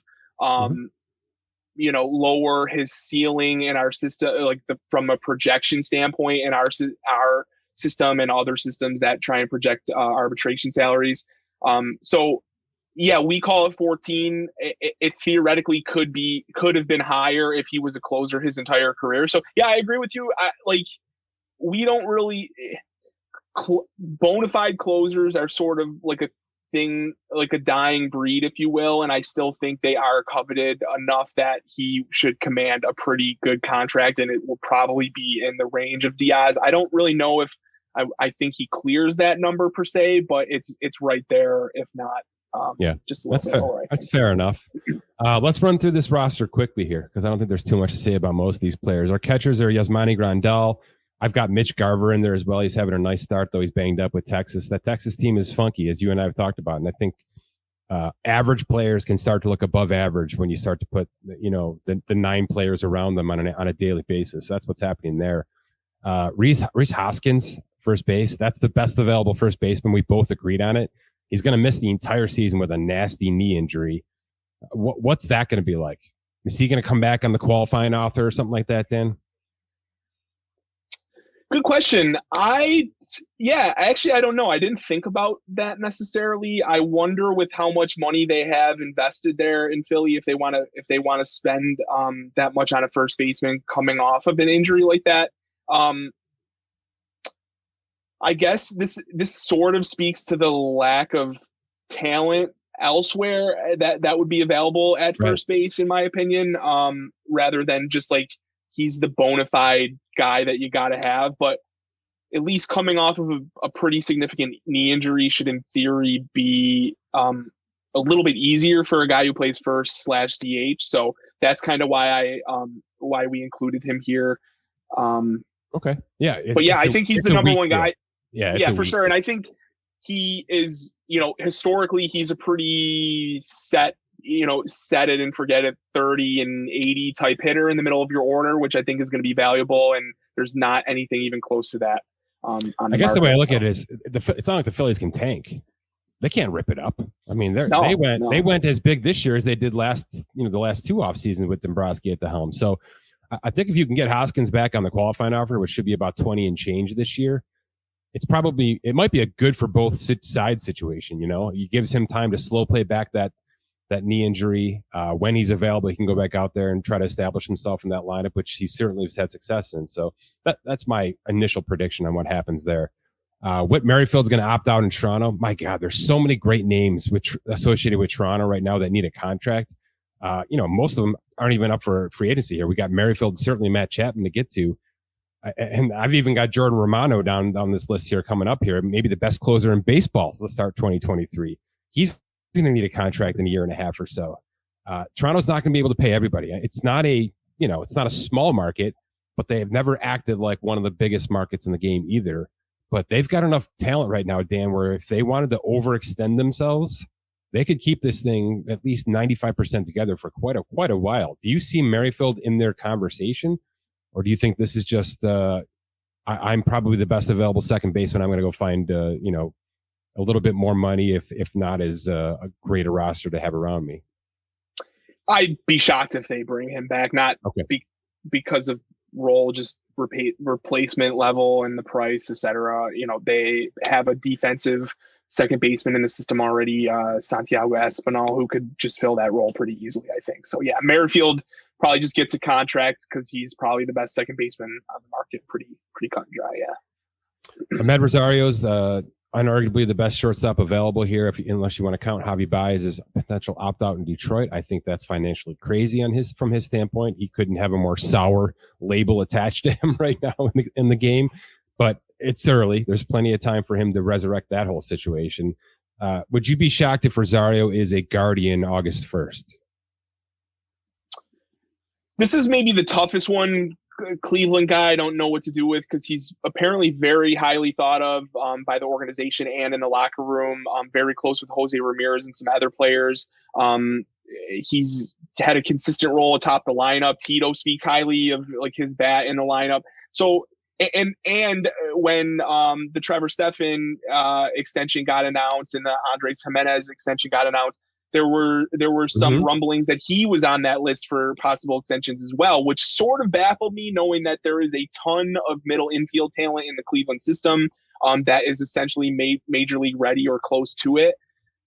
Speaker 3: lower his ceiling in our system, from a projection standpoint in our system and other systems that try and project arbitration salaries. So yeah, we call it 14. It theoretically could have been higher if he was a closer his entire career. So yeah, I agree with you. We don't really bona fide closers are sort of like a thing, like a dying breed, if you will. And I still think they are coveted enough that he should command a pretty good contract, and it will probably be in the range of Diaz. I don't really know if I think he clears that number per se, but it's right there, if not. Just a little bit lower,
Speaker 2: that's fair enough. Let's run through this roster quickly here, because I don't think there's too much to say about most of these players. Our catchers are Yasmani Grandal. I've got Mitch Garver in there as well. He's having a nice start, though he's banged up with Texas. That Texas team is funky, as you and I have talked about, and I think average players can start to look above average when you start to put the 9 players around them on a daily basis. That's what's happening there. Rhys Hoskins, first base. That's the best available first baseman. We both agreed on it. He's going to miss the entire season with a nasty knee injury. What's that going to be like? Is he going to come back on the qualifying author or something like that, Dan?
Speaker 3: Good question. I don't know. I didn't think about that necessarily. I wonder with how much money they have invested there in Philly, if they want to spend that much on a first baseman coming off of an injury like that. I guess this sort of speaks to the lack of talent elsewhere that would be available at first base, in my opinion, rather than just like he's the bona fide guy that you got to have. But at least coming off of a pretty significant knee injury should in theory be a little bit easier for a guy who plays first / DH. So that's kind of why we included him here.
Speaker 2: Okay. Yeah.
Speaker 3: I think he's the number one guy.
Speaker 2: Yeah,
Speaker 3: for sure. And I think he is, historically he's a pretty set it and forget it 30 and 80 type hitter in the middle of your order, which I think is going to be valuable. And there's not anything even close to that.
Speaker 2: I guess the way I look at it is it's not like the Phillies can tank. They can't rip it up. I mean, they went as big this year as they did the last 2 off seasons with Dombrowski at the helm. So I think if you can get Hoskins back on the qualifying offer, which should be about 20 and change this year, it might be a good for both sides situation. It gives him time to slow play back that knee injury. When he's available, he can go back out there and try to establish himself in that lineup, which he certainly has had success in. So that's my initial prediction on what happens there. Whit Merrifield's going to opt out in Toronto. My God, there's so many great names associated with Toronto right now that need a contract. Most of them aren't even up for free agency here. We got Merrifield, certainly Matt Chapman to get to. And I've even got Jordan Romano down this list here coming up here. Maybe the best closer in baseball. So let's start 2023. He's going to need a contract in a year and a half or so. Toronto's not going to be able to pay everybody. It's not a small market, but they have never acted like one of the biggest markets in the game either. But they've got enough talent right now, Dan, where if they wanted to overextend themselves, they could keep this thing at least 95% together for quite a while. Do you see Merrifield in their conversation, or do you think this is just I'm probably the best available second baseman? I'm going to go find a little bit more money, if not as a greater roster to have around me.
Speaker 3: I'd be shocked if they bring him back, not because of role, just replacement level and the price, etc. They have a defensive second baseman in the system already, Santiago Espinal, who could just fill that role pretty easily, I think. So yeah, Merrifield probably just gets a contract because he's probably the best second baseman on the market. Pretty cut and dry, yeah.
Speaker 2: Ahmed Rosario's unarguably the best shortstop available here, unless you want to count Javi Baez as a potential opt-out in Detroit. I think that's financially crazy from his standpoint. He couldn't have a more sour label attached to him right now in the game, but it's early. There's plenty of time for him to resurrect that whole situation. Would you be shocked if Rosario is a Guardian August 1st?
Speaker 3: This is maybe the toughest one. Cleveland guy, I don't know what to do with because he's apparently very highly thought of by the organization and in the locker room. Very close with Jose Ramirez and some other players. He's had a consistent role atop the lineup. Tito speaks highly of like his bat in the lineup. So and when the Trevor Stephan extension got announced and the Andres Jimenez extension got announced, there were some rumblings that he was on that list for possible extensions as well, which sort of baffled me, knowing that there is a ton of middle infield talent in the Cleveland system that is essentially major league ready or close to it.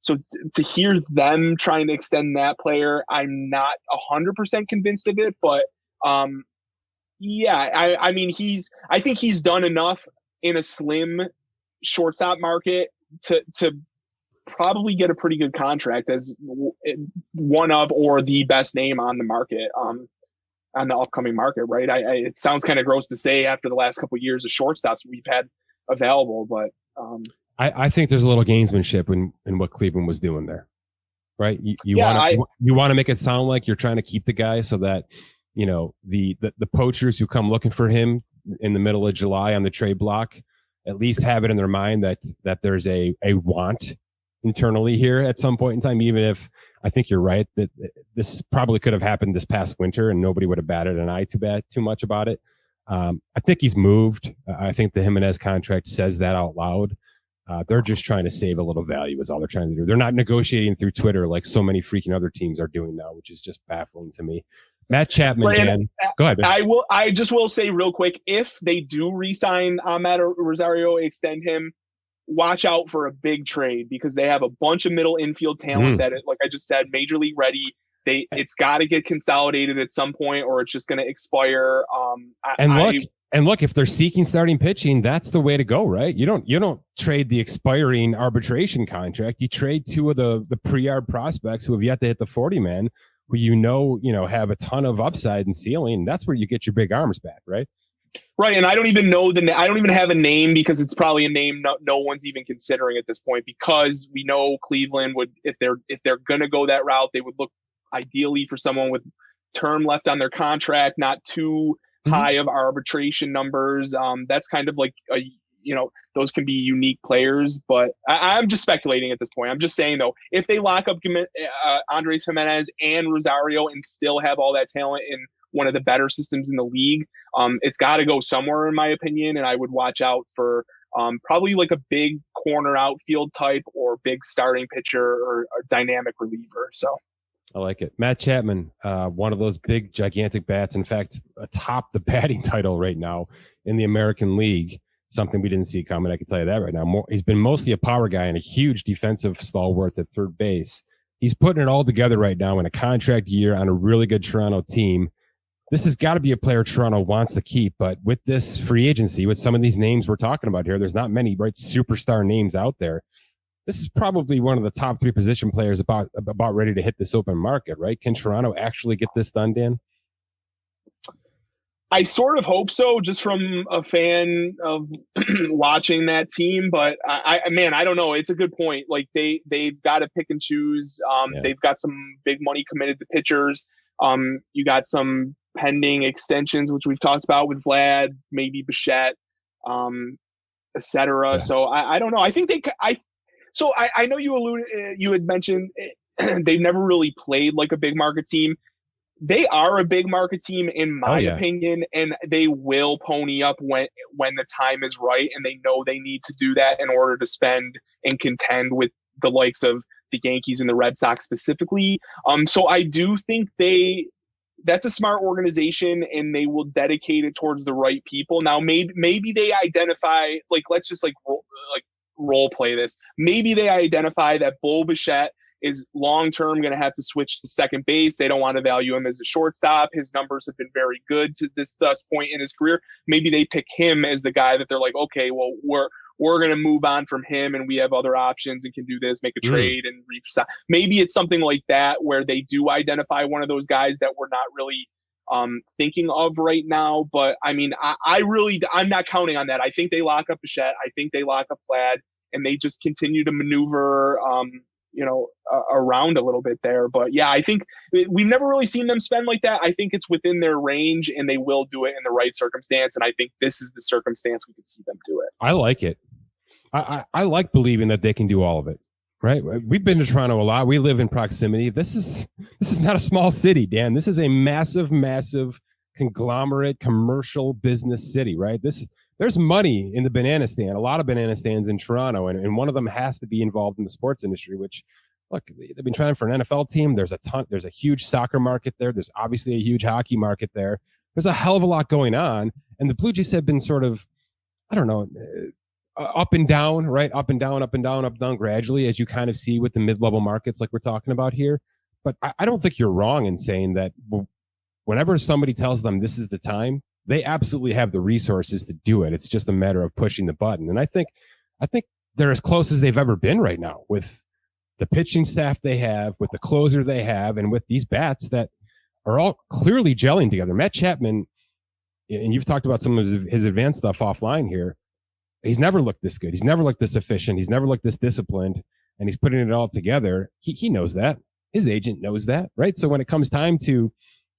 Speaker 3: So to hear them trying to extend that player, I'm not 100% convinced of it. But yeah, I mean, I think he's done enough in a slim shortstop market to probably get a pretty good contract as one of or the best name on the market, on the upcoming market, right? It sounds kind of gross to say after the last couple of years of shortstops we've had available, but
Speaker 2: I think there's a little gamesmanship in what Cleveland was doing there, right? You want to make it sound like you're trying to keep the guy so that the poachers who come looking for him in the middle of July on the trade block at least have it in their mind that there's a want internally here at some point in time, even if I think you're right that this probably could have happened this past winter and nobody would have batted an eye too much about it. I think he's moved. I think the Jimenez contract says that out loud. They're just trying to save a little value is all they're trying to do. They're not negotiating through Twitter like so many freaking other teams are doing now, which is just baffling to me. Matt Chapman, man. Go ahead, man.
Speaker 3: I just will say real quick, if they do re-sign Ahmed Rosario, extend him, watch out for a big trade because they have a bunch of middle infield talent that, like I just said, major league ready. It's got to get consolidated at some point, or it's just going to expire.
Speaker 2: Look, if they're seeking starting pitching, that's the way to go, right? You don't trade the expiring arbitration contract. You trade two of the pre-arb prospects who have yet to hit the 40-man, who have a ton of upside and ceiling. That's where you get your big arms back, right?
Speaker 3: Right, and I don't even know I don't even have a name because it's probably a name no one's even considering at this point, because we know Cleveland would, if they're going to go that route, they would look ideally for someone with term left on their contract, not too high of arbitration numbers. That's kind of like those can be unique players, but I'm just speculating at this point. I'm just saying though, if they lock up Andres Jimenez and Rosario and still have all that talent in one of the better systems in the league, it's got to go somewhere in my opinion. And I would watch out for probably like a big corner outfield type or big starting pitcher or dynamic reliever. So
Speaker 2: I like it. Matt Chapman, one of those big, gigantic bats. In fact, atop the batting title right now in the American League. Something we didn't see coming. I can tell you that right now. He's been mostly a power guy and a huge defensive stalwart at third base. He's putting it all together right now in a contract year on a really good Toronto team. This has got to be a player Toronto wants to keep, but with this free agency, with some of these names we're talking about here, there's not many superstar names out there. This is probably one of the top three position players about ready to hit this open market, right? Can Toronto actually get this done, Dan?
Speaker 3: I sort of hope so, just from a fan of watching that team. But I don't know. It's a good point. Like they've got to pick and choose. They've got some big money committed to pitchers. You got some pending extensions, which we've talked about with Vlad, maybe Bichette, et cetera. Yeah. So I don't know. I think So I know you had mentioned they've never really played like a big market team. They are a big market team in my opinion, and they will pony up when the time is right, and they know they need to do that in order to spend and contend with the likes of the Yankees and the Red Sox specifically. So I do think that's a smart organization, and they will dedicate it towards the right people. Now, maybe they identify, like, let's just role play this. Maybe they identify that Bo Bichette is long-term going to have to switch to second base. They don't want to value him as a shortstop. His numbers have been very good to this point in his career. Maybe they pick him as the guy that they're like, okay, well, we're going to move on from him, and we have other options and can do this, make a trade and reach. Maybe it's something like that where they do identify one of those guys that we're not really thinking of right now. But I mean, I'm not counting on that. I think they lock up Bichette. I think they lock up Vlad, and they just continue to maneuver, around a little bit there. But yeah, I think we've never really seen them spend like that. I think it's within their range, and they will do it in the right circumstance. And I think this is the circumstance we could see them do it.
Speaker 2: I like it. I like believing that they can do all of it. Right. We've been to Toronto a lot. We live in proximity. This is not a small city, Dan. This is a massive, massive conglomerate commercial business city, right? There's money in the banana stand, a lot of banana stands in Toronto, and one of them has to be involved in the sports industry, which, look, they've been trying for an NFL team. There's a huge soccer market there. There's obviously a huge hockey market there. There's a hell of a lot going on. And the Blue Jays have been sort of, I don't know, up and down, right? Up and down, up and down, up and down gradually, as you kind of see with the mid-level markets like we're talking about here. But I don't think you're wrong in saying that whenever somebody tells them this is the time, they absolutely have the resources to do it. It's just a matter of pushing the button. And I think they're as close as they've ever been right now with the pitching staff they have, with the closer they have, and with these bats that are all clearly gelling together. Matt Chapman, and you've talked about some of his advanced stuff offline here, he's never looked this good. He's never looked this efficient. He's never looked this disciplined, and he's putting it all together. He knows that. His agent knows that, right? So when it comes time to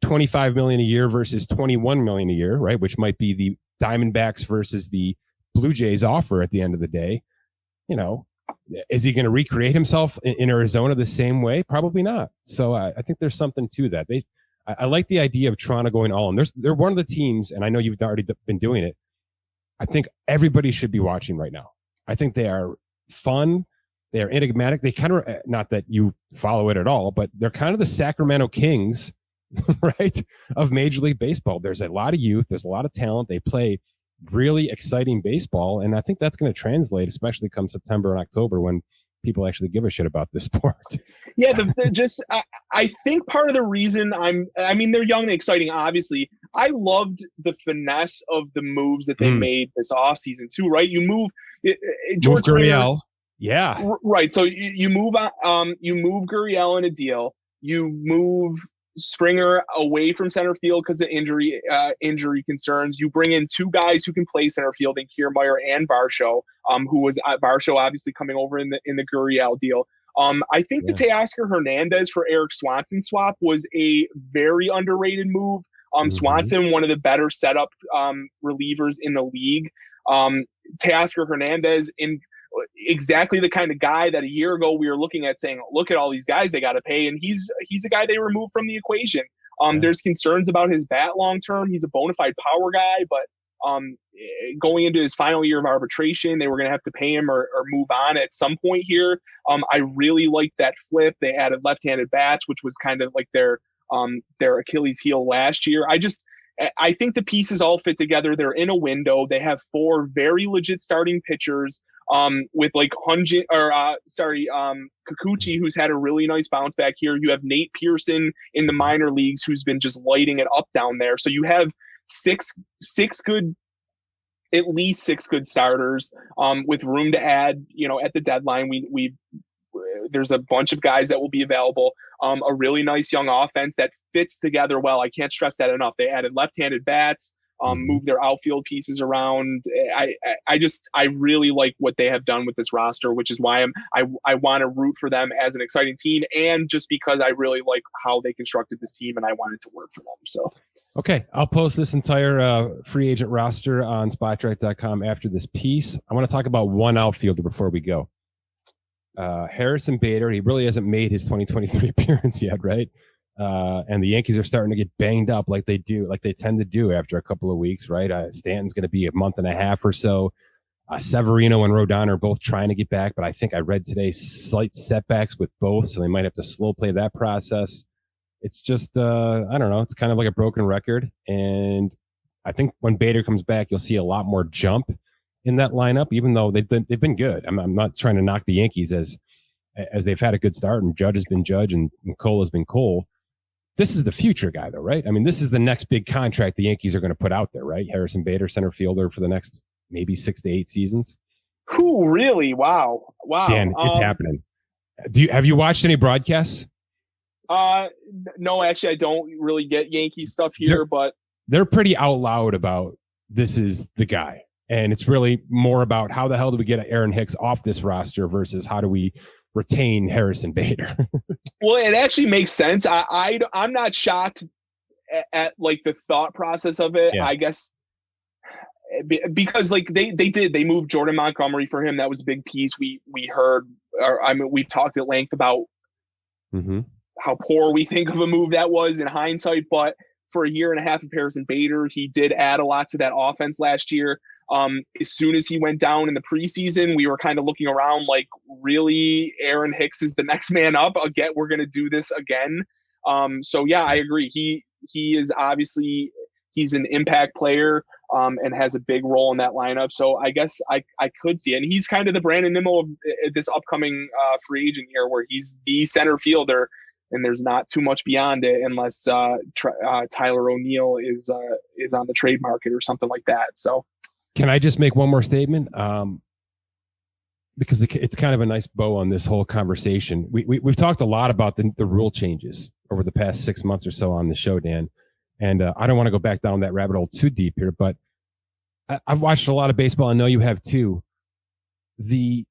Speaker 2: $25 million a year versus $21 million a year, right, which might be the Diamondbacks versus the Blue Jays offer at the end of the day, is he going to recreate himself in Arizona the same way? Probably not. So I think there's something to that. I like the idea of Toronto going all in. They're one of the teams, and I know you've already been doing it. I think everybody should be watching right now. I think they are fun. They are enigmatic. They kind of, not that you follow it at all, but they're kind of the Sacramento Kings, right, of Major League Baseball. There's a lot of youth. There's a lot of talent. They play really exciting baseball, and I think that's going to translate, especially come September and October when people actually give a shit about this sport.
Speaker 3: Yeah, I think part of the reason they're young and exciting, obviously. I loved the finesse of the moves that they made this offseason too, right? You move George
Speaker 2: Gurriel. Yeah.
Speaker 3: Right. So you move Gurriel in a deal. You move Springer away from center field because of injury concerns. You bring in two guys who can play center field in Kiermaier and Varsho, who was Varsho obviously coming over in the Gurriel deal. I think the Teoscar Hernandez for Eric Swanson swap was a very underrated move. Swanson, one of the better setup relievers in the league. Teoscar Hernandez, in exactly the kind of guy that a year ago we were looking at saying, look at all these guys they got to pay, and he's a guy they removed from the equation. There's concerns about his bat long term. He's a bona fide power guy, but going into his final year of arbitration, they were going to have to pay him or move on at some point here. I really liked that flip. They added left-handed bats, which was kind of like their Achilles heel last year. I think the pieces all fit together. They're in a window. They have four very legit starting pitchers, with like Kikuchi, who's had a really nice bounce back here. You have Nate Pearson in the minor leagues, who's been just lighting it up down there. So you have at least six good starters, with room to add, at the deadline. There's a bunch of guys that will be available. A really nice young offense that fits together well. I can't stress that enough. They added left-handed bats, moved their outfield pieces around. I really like what they have done with this roster, which is why I want to root for them as an exciting team, and just because I really like how they constructed this team and I wanted to work for them. So.
Speaker 2: Okay, I'll post this entire free agent roster on Spotrac.com after this piece. I want to talk about one outfielder before we go. Harrison Bader, he really hasn't made his 2023 appearance yet, right? And the Yankees are starting to get banged up like they tend to do after a couple of weeks, right? Stanton's going to be a month and a half or so. Severino and Rodon are both trying to get back, but I think I read today slight setbacks with both, so they might have to slow play that process. It's just, I don't know. It's kind of like a broken record. And I think when Bader comes back, you'll see a lot more jump in that lineup, even though they've been good. I'm not trying to knock the Yankees as they've had a good start, and Judge has been Judge and Cole has been Cole. This is the future guy, though, right? I mean, this is the next big contract the Yankees are going to put out there, right? Harrison Bader, center fielder for the next maybe 6 to 8 seasons.
Speaker 3: Who really? Wow.
Speaker 2: Dan, it's happening. Have you watched any broadcasts?
Speaker 3: No, actually, I don't really get Yankee stuff here, but
Speaker 2: they're pretty out loud about this is the guy. And it's really more about how the hell do we get Aaron Hicks off this roster versus how do we retain Harrison Bader?
Speaker 3: Well, it actually makes sense. I'm not shocked at like the thought process of it. Yeah. I guess because like they moved Jordan Montgomery for him. That was a big piece. We heard, or I mean, we've talked at length about how poor we think of a move that was in hindsight. But for a year and a half of Harrison Bader, he did add a lot to that offense last year. As soon as he went down in the preseason, we were kind of looking around like, really, Aaron Hicks is the next man up. Again, we're going to do this again. So yeah, I agree. He is obviously, he's an impact player and has a big role in that lineup. So I guess I could see it. And he's kind of the Brandon Nimmo of this upcoming free agent year, where he's the center fielder and there's not too much beyond it unless Tyler O'Neill is on the trade market or something like that. So.
Speaker 2: Can I just make one more statement? Because it's kind of a nice bow on this whole conversation. We've talked a lot about the rule changes over the past 6 months or so on the show, Dan. And I don't want to go back down that rabbit hole too deep here, but I've watched a lot of baseball. I know you have too. The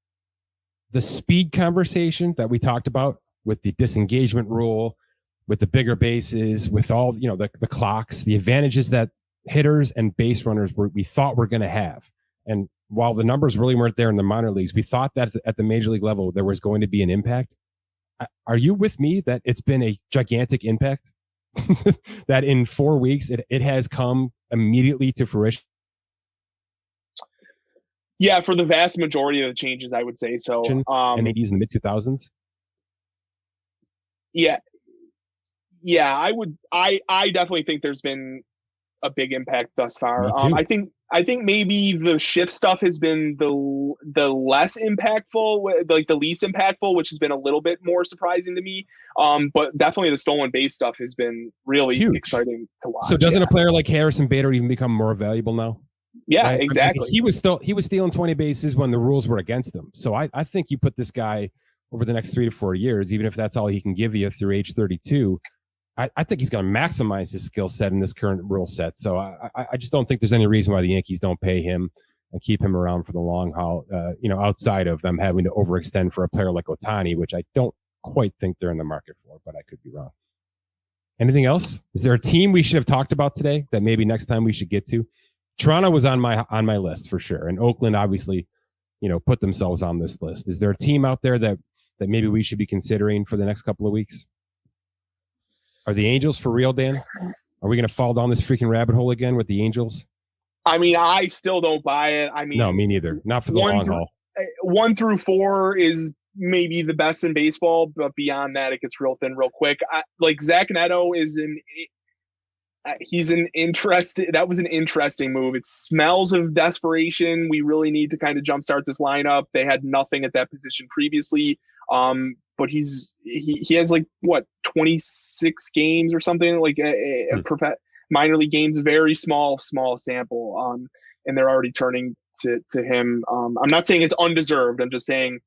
Speaker 2: speed conversation that we talked about with the disengagement rule, with the bigger bases, with all, the clocks, the advantages that hitters and base runners we thought were going to have. And while the numbers really weren't there in the minor leagues, we thought that at the major league level, there was going to be an impact. Are you with me that it's been a gigantic impact? That in 4 weeks, it has come immediately to fruition?
Speaker 3: Yeah, for the vast majority of the changes, I would say so.
Speaker 2: In the 80s and the mid 2000s?
Speaker 3: Yeah, I definitely think there's been a big impact thus far. I think maybe the shift stuff has been the less impactful, like the least impactful, which has been a little bit more surprising to me. But definitely the stolen base stuff has been really huge. Exciting to watch.
Speaker 2: So doesn't a player like Harrison Bader even become more valuable now?
Speaker 3: Yeah, right? Exactly.
Speaker 2: I mean, he was stealing 20 bases when the rules were against him. So I think you put this guy over the next 3 to 4 years, even if that's all he can give you through age 32. I think he's going to maximize his skill set in this current rule set. So I just don't think there's any reason why the Yankees don't pay him and keep him around for the long haul, outside of them having to overextend for a player like Ohtani, which I don't quite think they're in the market for, but I could be wrong. Anything else? Is there a team we should have talked about today that maybe next time we should get to? Toronto was on my list for sure. And Oakland obviously, put themselves on this list. Is there a team out there that maybe we should be considering for the next couple of weeks? Are the Angels for real, Dan? Are we going to fall down this freaking rabbit hole again with the Angels?
Speaker 3: I mean, I still don't buy it. I mean,
Speaker 2: no, me neither. Not for the long haul.
Speaker 3: 1 through 4 is maybe the best in baseball, but beyond that, it gets real thin real quick. Like Zach Neto is that was an interesting move. It smells of desperation. We really need to kind of jumpstart this lineup. They had nothing at that position previously. But he has like 26 games or something, like minor league games, very small sample. And they're already turning to him. I'm not saying it's undeserved. I'm just saying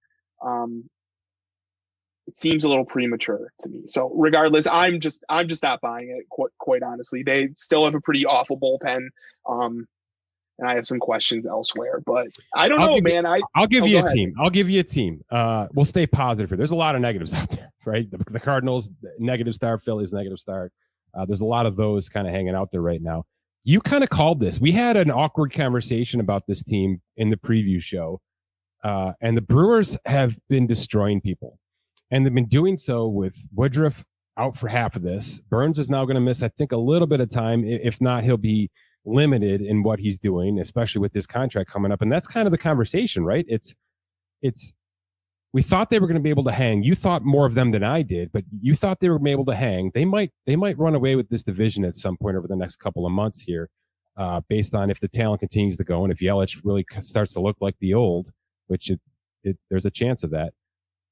Speaker 3: it seems a little premature to me. So regardless, I'm just not buying it. Quite honestly, they still have a pretty awful bullpen. And I have some questions elsewhere, but I don't know, man.
Speaker 2: I'll give you a team. I'll give you a team. We'll stay positive here. There's a lot of negatives out there, right? The Cardinals, negative start. Phillies, negative start. There's a lot of those kind of hanging out there right now. You kind of called this. We had an awkward conversation about this team in the preview show. And the Brewers have been destroying people. And they've been doing so with Woodruff out for half of this. Burns is now going to miss, I think, a little bit of time. If not, he'll be limited in what he's doing, especially with this contract coming up. And that's kind of the conversation, right? We thought they were going to be able to hang. You thought more of them than I did, but you thought they were able to hang. They might run away with this division at some point over the next couple of months here, based on if the talent continues to go and if Yelich really starts to look like the old, which there's a chance of that.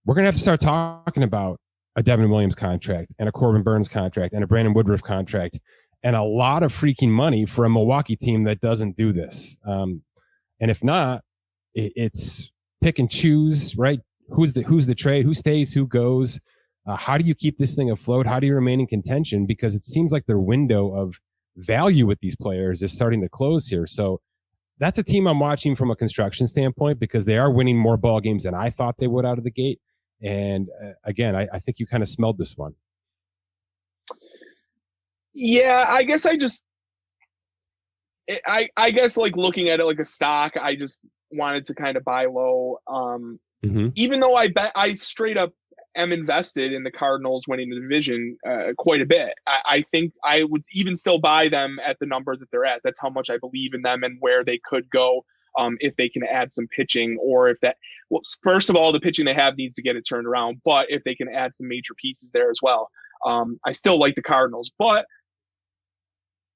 Speaker 2: We're going to have to start talking about a Devin Williams contract and a Corbin Burns contract and a Brandon Woodruff contract and a lot of freaking money for a Milwaukee team that doesn't do this. And if not, it's pick and choose, right? Who's the trade? Who stays? Who goes? How do you keep this thing afloat? How do you remain in contention? Because it seems like their window of value with these players is starting to close here. So that's a team I'm watching from a construction standpoint because they are winning more ball games than I thought they would out of the gate. And again, I think you kind of smelled this one.
Speaker 3: Yeah, I guess I guess like looking at it like a stock, I just wanted to kind of buy low. Even though I straight up am invested in the Cardinals winning the division quite a bit. I think I would even still buy them at the number that they're at. That's how much I believe in them and where they could go if they can add some pitching or if that. Well, first of all, the pitching they have needs to get it turned around, but if they can add some major pieces there as well. I still like the Cardinals, but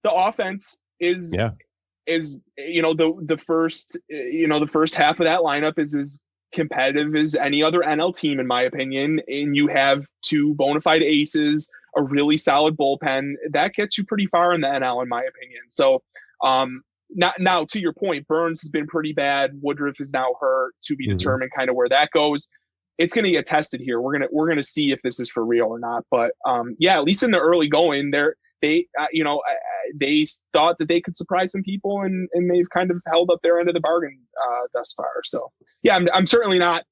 Speaker 3: the offense is the first half of that lineup is as competitive as any other NL team, in my opinion. And you have two bona fide aces, a really solid bullpen that gets you pretty far in the NL, in my opinion. So, now to your point, Burns has been pretty bad. Woodruff is now hurt, to be determined kind of where that goes. It's going to get tested here. We're going to see if this is for real or not. But at least in the early going, they thought that they could surprise some people, and they've kind of held up their end of the bargain thus far. So yeah, I'm certainly not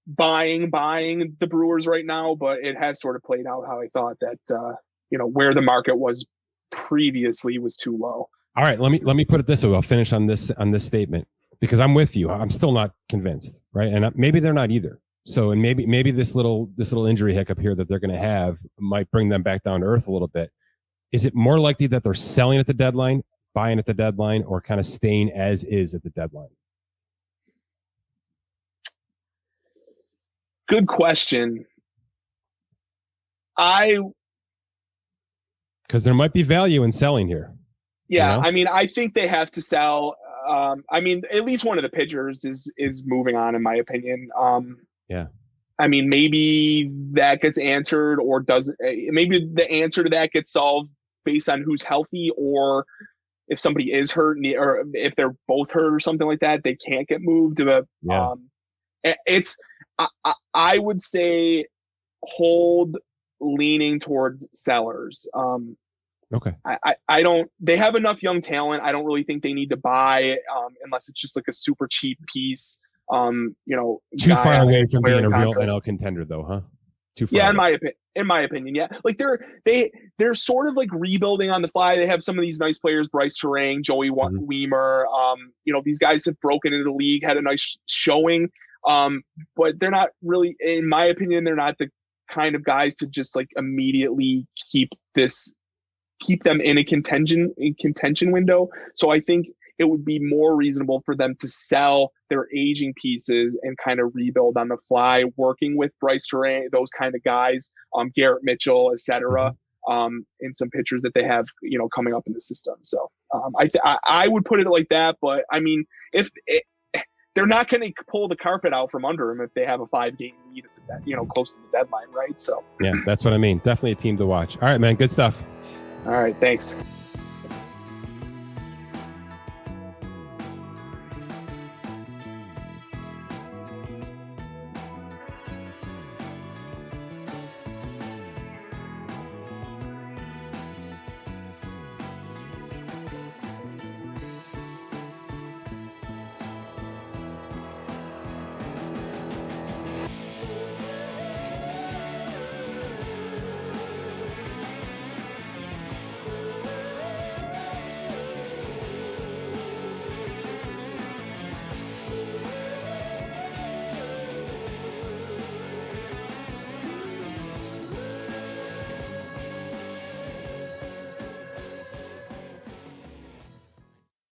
Speaker 3: buying the Brewers right now, but it has sort of played out how I thought that where the market was previously was too low.
Speaker 2: All right, let me put it this way. I'll finish on this statement because I'm with you. I'm still not convinced, right? And maybe they're not either. So, and maybe this little injury hiccup here that they're going to have might bring them back down to earth a little bit. Is it more likely that they're selling at the deadline, buying at the deadline, or kind of staying as is at the deadline?
Speaker 3: Good question.
Speaker 2: Because there might be value in selling here.
Speaker 3: Yeah,
Speaker 2: you know?
Speaker 3: I mean, I think they have to sell. At least one of the pitchers is moving on, in my opinion.
Speaker 2: Yeah.
Speaker 3: I mean, maybe that gets answered, or maybe the answer to that gets solved based on who's healthy, or if somebody is hurt, or if they're both hurt or something like that, they can't get moved. I would say hold, leaning towards sellers.
Speaker 2: Okay.
Speaker 3: They have enough young talent. I don't really think they need to buy unless it's just like a super cheap piece.
Speaker 2: Too far away from being a real NL contender though, huh? Too far.
Speaker 3: Yeah, in my opinion, yeah. Like they're sort of like rebuilding on the fly. They have some of these nice players, Bryce Terang, Joey Weimer. These guys have broken into the league, had a nice showing. But they're not really, in my opinion, they're not the kind of guys to just like immediately keep them in a contention window. So I think it would be more reasonable for them to sell their aging pieces and kind of rebuild on the fly, working with Bryce Terang, those kind of guys, Garrett Mitchell, et cetera, and some pitchers that they have, coming up in the system. So I would put it like that. But I mean, they're not going to pull the carpet out from under them if they have a 5-game lead at close to the deadline, right? So
Speaker 2: yeah, that's what I mean. Definitely a team to watch. All right, man, good stuff.
Speaker 3: All right, thanks.